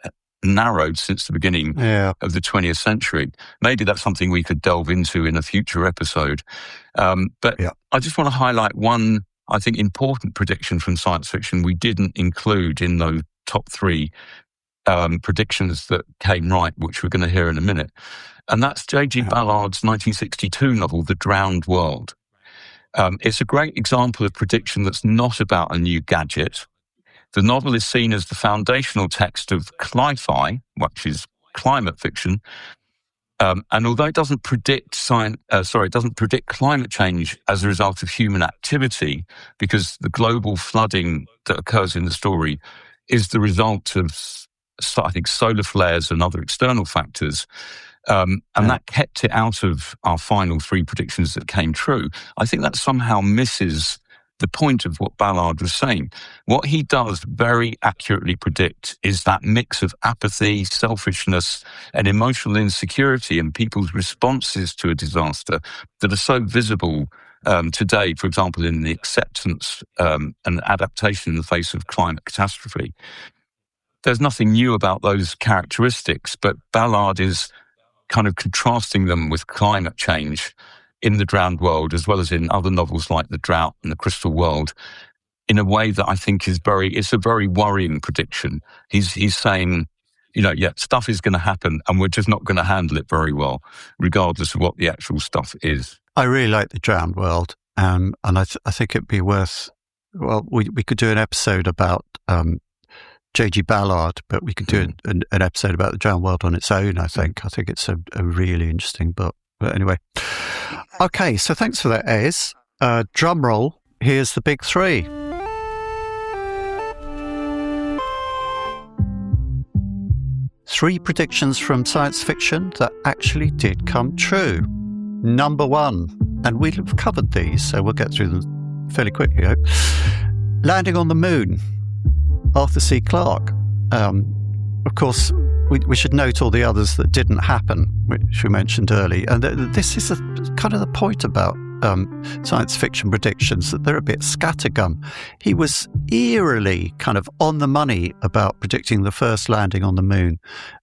narrowed since the beginning of the 20th century. Maybe that's something we could delve into in a future episode. But I just want to highlight one, I think, important prediction from science fiction we didn't include in those top 3. predictions that came right, which we're going to hear in a minute. And that's J.G. Ballard's 1962 novel, The Drowned World. It's a great example of prediction that's not about a new gadget. The novel is seen as the foundational text of cli-fi, which is climate fiction. And although it doesn't predict it doesn't predict climate change as a result of human activity, because the global flooding that occurs in the story is the result of, I think, solar flares and other external factors. And that kept it out of our final three predictions that came true. I think that somehow misses the point of what Ballard was saying. What he does very accurately predict is that mix of apathy, selfishness, and emotional insecurity in people's responses to a disaster that are so visible today, for example, in the acceptance and adaptation in the face of climate catastrophe. There's nothing new about those characteristics, but Ballard is kind of contrasting them with climate change in The Drowned World, as well as in other novels like The Drought and The Crystal World, in a way that I think it's a very worrying prediction. He's saying, stuff is going to happen and we're just not going to handle it very well, regardless of what the actual stuff is. I really like The Drowned World, and I think it'd be worth, we could do an episode about J.G. Ballard, but we could do an episode about The Drowned World on its own, I think. I think it's a really interesting book. But anyway, okay, so thanks for that, Ez. Drum roll, here's the big three. Three predictions from science fiction that actually did come true. Number one, and we'll have covered these, so we'll get through them fairly quickly, I hope. Landing on the moon, Arthur C. Clarke. Of course, we should note all the others that didn't happen, which we mentioned early. And this is kind of the point about science fiction predictions, that they're a bit scattergun. He was eerily kind of on the money about predicting the first landing on the moon.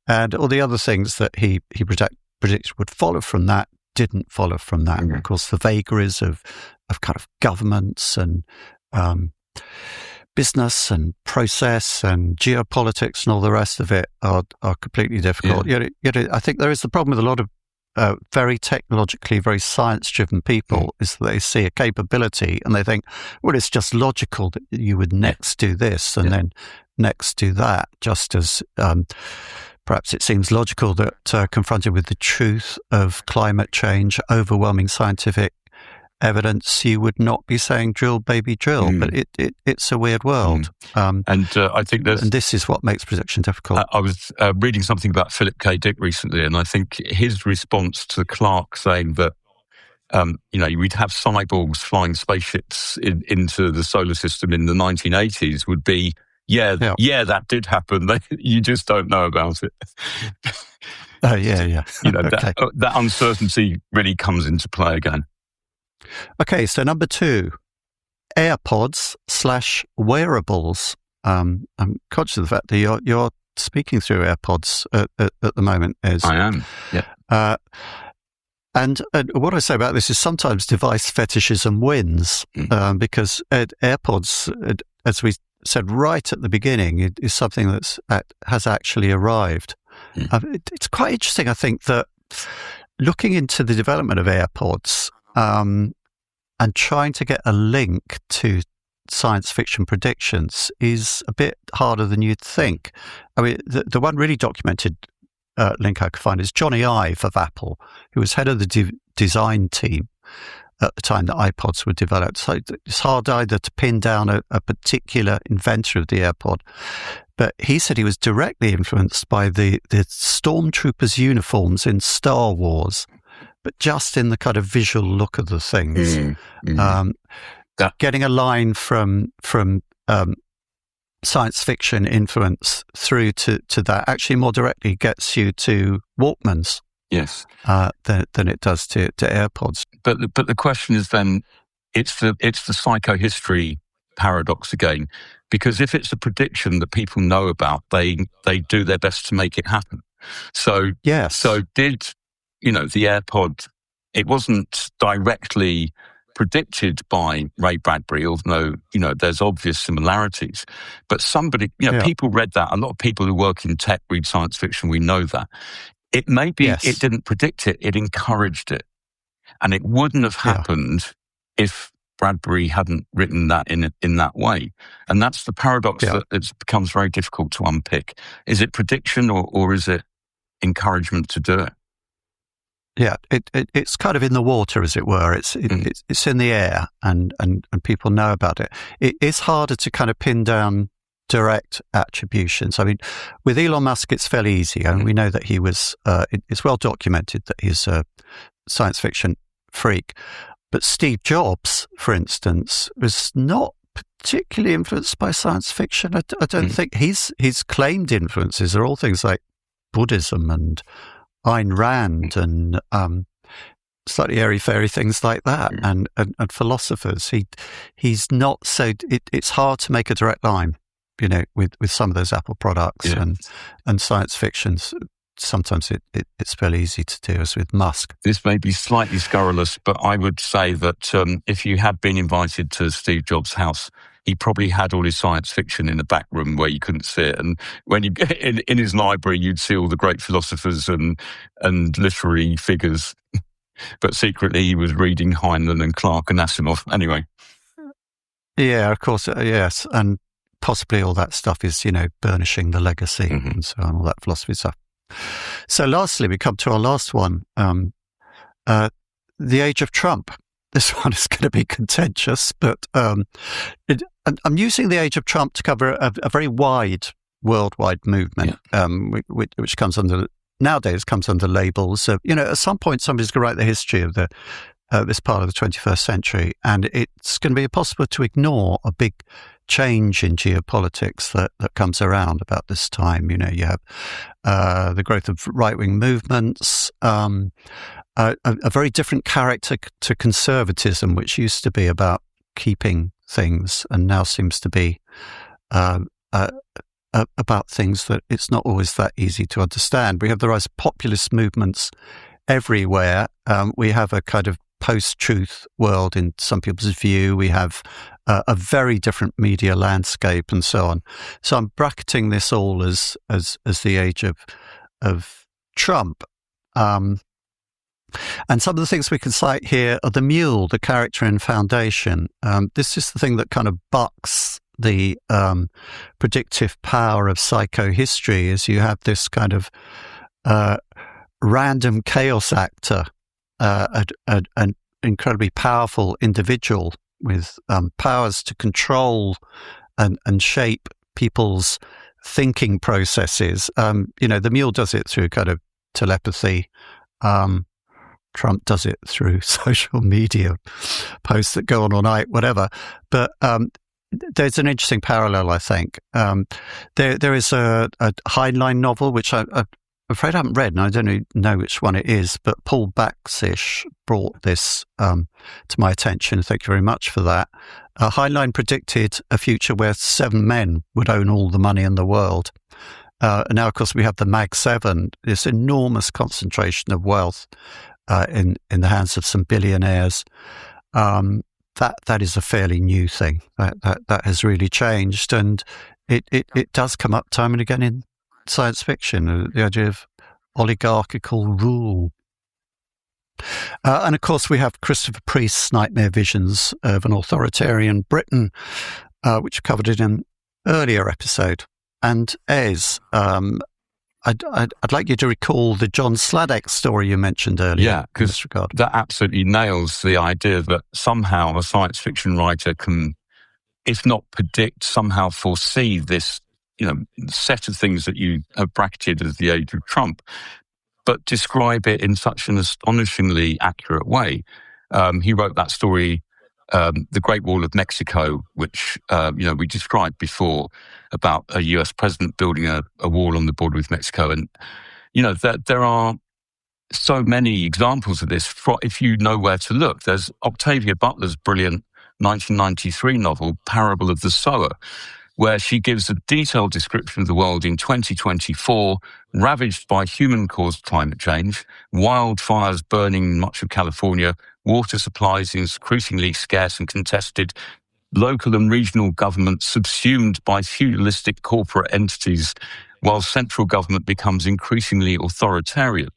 And all the other things that he predicted would follow from that didn't follow from that. Mm-hmm. Of course, the vagaries of kind of governments and business and process and geopolitics and all the rest of it are completely difficult. Yeah. I think there is the problem with a lot of very technologically, very science-driven people is that they see a capability and they think, well, it's just logical that you would next do this and then next do that, just as perhaps it seems logical that confronted with the truth of climate change, overwhelming scientific evidence, you would not be saying drill baby drill, but it's a weird world. And I think and this is what makes prediction difficult. I was reading something about Philip K. Dick recently, and I think his response to Clarke saying that we'd have cyborgs flying spaceships into the solar system in the 1980s would be that did happen. You just don't know about it. That uncertainty really comes into play again. Okay, so number two, AirPods / wearables. I'm conscious of the fact that you're speaking through AirPods at the moment. I am, yeah. And what I say about this is sometimes device fetishism wins, because AirPods, as we said right at the beginning, is something that has actually arrived. It's quite interesting, I think, that looking into the development of AirPods, and trying to get a link to science fiction predictions is a bit harder than you'd think. I mean, the one really documented link I could find is Johnny Ive of Apple, who was head of the design team at the time that iPods were developed. So it's hard either to pin down a particular inventor of the AirPod, but he said he was directly influenced by the stormtroopers' uniforms in Star Wars, but just in the kind of visual look of the things. Getting a line from science fiction influence through to that actually more directly gets you to Walkmans. Yes. Than it does to AirPods. But the question is then, it's the psychohistory paradox again, because if it's a prediction that people know about, they do their best to make it happen. So yes. So did the AirPod? It wasn't directly predicted by Ray Bradbury, although, there's obvious similarities. But somebody, people read that. A lot of people who work in tech read science fiction. We know that. It may be it didn't predict it. It encouraged it. And it wouldn't have happened if Bradbury hadn't written that in that way. And that's the paradox that it becomes very difficult to unpick. Is it prediction or is it encouragement to do it? Yeah, it's kind of in the water, as it were. It's in the air, and people know about it. It is harder to kind of pin down direct attributions. I mean, with Elon Musk, it's fairly easy, and we know that he was. It's well documented that he's a science fiction freak. But Steve Jobs, for instance, was not particularly influenced by science fiction. I don't think his claimed influences are all things like Buddhism and Ayn Rand and slightly airy-fairy things like that, and philosophers. He's not so. It's hard to make a direct line, with some of those Apple products and science fictions. Sometimes it's fairly easy to do, as with Musk. This may be slightly scurrilous, but I would say that if you had been invited to Steve Jobs' house, he probably had all his science fiction in the back room where you couldn't see it. And when you get in his library, you'd see all the great philosophers and literary figures. But secretly, he was reading Heinlein and Clarke and Asimov. Anyway. Yeah, of course, yes. And possibly all that stuff is, burnishing the legacy and so on, all that philosophy stuff. So lastly, we come to our last one, the age of Trump. This one is going to be contentious, but I'm using the age of Trump to cover a very worldwide movement, which comes under labels of, at some point somebody's going to write the history of this part of the 21st century, and it's going to be impossible to ignore a big change in geopolitics that comes around about this time. You have the growth of right-wing movements, a very different character to conservatism, which used to be about keeping things and now seems to be about things that it's not always that easy to understand. We have the rise of populist movements everywhere. We have a kind of post-truth world in some people's view. We have a very different media landscape and so on. So I'm bracketing this all as the age of Trump. And some of the things we can cite here are the mule, the character in Foundation. This is the thing that kind of bucks the predictive power of psychohistory, is you have this kind of random chaos actor, an incredibly powerful individual with powers to control and shape people's thinking processes. The mule does it through kind of telepathy. Trump does it through social media posts that go on all night, whatever. But there's an interesting parallel, I think. There is a Heinlein novel, which I'm afraid I haven't read, and I don't even know which one it is, but Paul Baxish brought this to my attention. Thank you very much for that. Heinlein predicted a future where 7 men would own all the money in the world. And now, of course, we have the Mag 7, this enormous concentration of wealth in the hands of some billionaires. That is a fairly new thing. That has really changed, and it does come up time and again in science fiction, the idea of oligarchical rule. And of course, we have Christopher Priest's nightmare visions of an authoritarian Britain, which we covered in an earlier episode. And Ez, I'd like you to recall the John Sladek story you mentioned earlier. Yeah, because that absolutely nails the idea that somehow a science fiction writer can, if not predict, somehow foresee this set of things that you have bracketed as the age of Trump, but describe it in such an astonishingly accurate way. He wrote that story, The Great Wall of Mexico, which, we described before about a US president building a wall on the border with Mexico. And, there are so many examples of this if you know where to look. There's Octavia Butler's brilliant 1993 novel, Parable of the Sower, where she gives a detailed description of the world in 2024, ravaged by human-caused climate change, wildfires burning much of California, water supplies increasingly scarce and contested, local and regional governments subsumed by feudalistic corporate entities, while central government becomes increasingly authoritarian.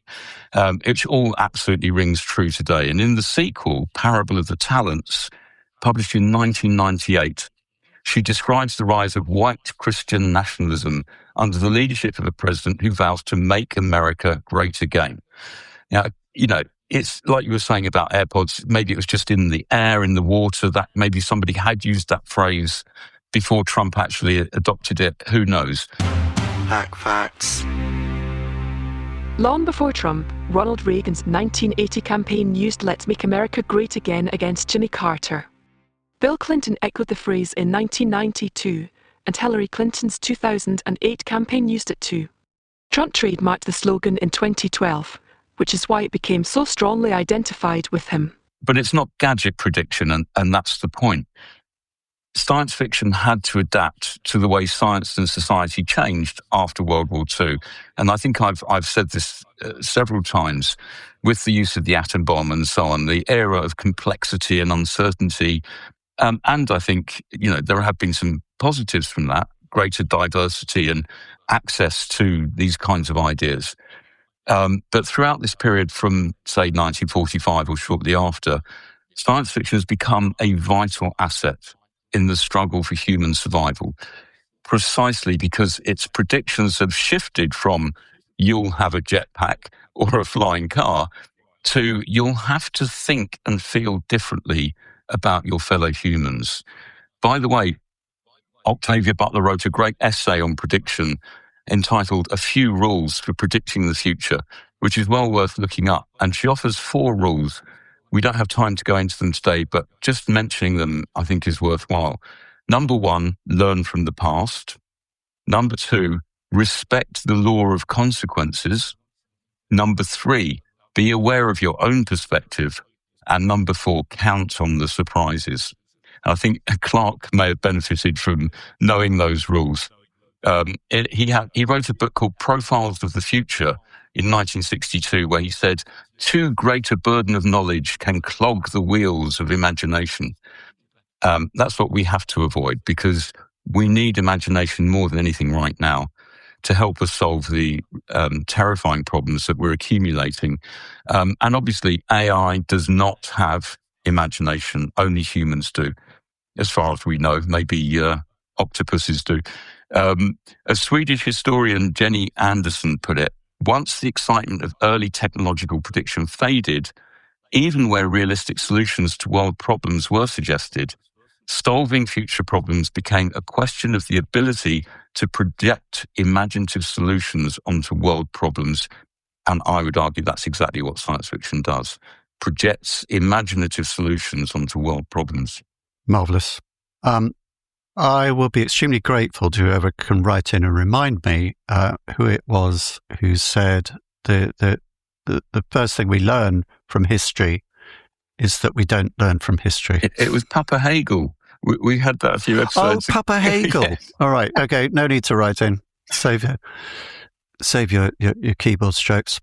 It all absolutely rings true today. And in the sequel, Parable of the Talents, published in 1998, she describes the rise of white Christian nationalism under the leadership of a president who vows to make America great again. Now, it's like you were saying about AirPods, maybe it was just in the air, in the water, that maybe somebody had used that phrase before Trump actually adopted it. Who knows? Facts. Long before Trump, Ronald Reagan's 1980 campaign used Let's Make America Great Again against Jimmy Carter. Bill Clinton echoed the phrase in 1992, and Hillary Clinton's 2008 campaign used it too. Trump trademarked the slogan in 2012, which is why it became so strongly identified with him. But it's not gadget prediction, and that's the point. Science fiction had to adapt to the way science and society changed after World War II. And I think I've said this several times, with the use of the atom bomb and so on, the era of complexity and uncertainty. And I think, there have been some positives from that, greater diversity and access to these kinds of ideas. But throughout this period from, say, 1945 or shortly after, science fiction has become a vital asset in the struggle for human survival, precisely because its predictions have shifted from you'll have a jetpack or a flying car to you'll have to think and feel differently about your fellow humans. By the way, Octavia Butler wrote a great essay on prediction entitled A Few Rules for Predicting the Future, which is well worth looking up. And she offers 4 rules. We don't have time to go into them today, but just mentioning them, I think, is worthwhile. Number 1, learn from the past. Number 2, respect the law of consequences. Number 3, be aware of your own perspective. And number 4, count on the surprises. And I think Clark may have benefited from knowing those rules. He wrote a book called Profiles of the Future in 1962, where he said, too great a burden of knowledge can clog the wheels of imagination. That's what we have to avoid, because we need imagination more than anything right now to help us solve the terrifying problems that we're accumulating. And obviously, AI does not have imagination. Only humans do, as far as we know. Maybe octopuses do. A Swedish historian, Jenny Andersson, put it, once the excitement of early technological prediction faded, even where realistic solutions to world problems were suggested, solving future problems became a question of the ability to project imaginative solutions onto world problems. And I would argue that's exactly what science fiction does. Projects imaginative solutions onto world problems. Marvellous. I will be extremely grateful to whoever can write in and remind me who it was who said the first thing we learn from history is that we don't learn from history. It was Papa Hegel. We had that a few episodes. Oh, Papa Hegel. Yes. All right. Okay. No need to write in. Save your keyboard strokes.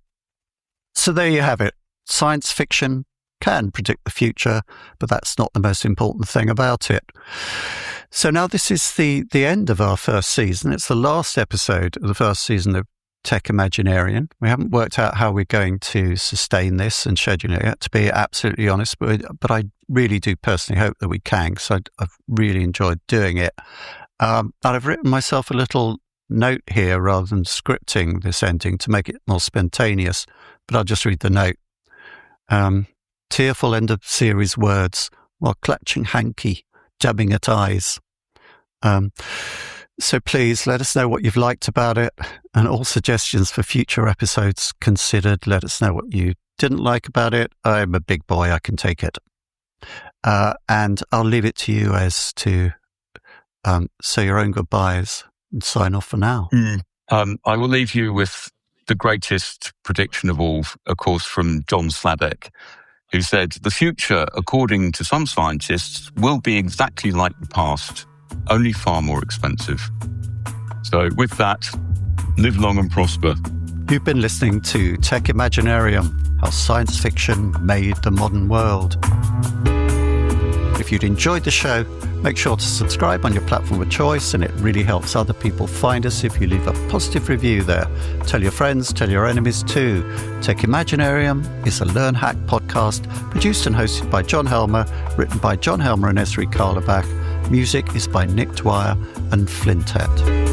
So there you have it. Science fiction can predict the future, but that's not the most important thing about it. So now this is the end of our first season. It's the last episode of the first season of Tech Imaginarian. We haven't worked out how we're going to sustain this and schedule it yet, to be absolutely honest, but I really do personally hope that we can, because I've really enjoyed doing it. And I've written myself a little note here rather than scripting this ending to make it more spontaneous, but I'll just read the note. Tearful end of series words while clutching hanky, jabbing at eyes. So please let us know what you've liked about it, and all suggestions for future episodes considered. Let us know what you didn't like about it. I'm a big boy, I can take it. And I'll leave it to you as to say your own goodbyes and sign off for now. I will leave you with the greatest prediction of all, of course, from John Sladek, who said, the future, according to some scientists, will be exactly like the past, only far more expensive. So with that, live long and prosper. You've been listening to Tech Imaginarium, how science fiction made the modern world. If you'd enjoyed the show, make sure to subscribe on your platform of choice, and it really helps other people find us if you leave a positive review there. Tell your friends, tell your enemies too. Tech Imaginarium is a Learn Hack podcast produced and hosted by John Helmer, written by John Helmer and Ezri Carlebach. Music is by Nick Dwyer and Flintet.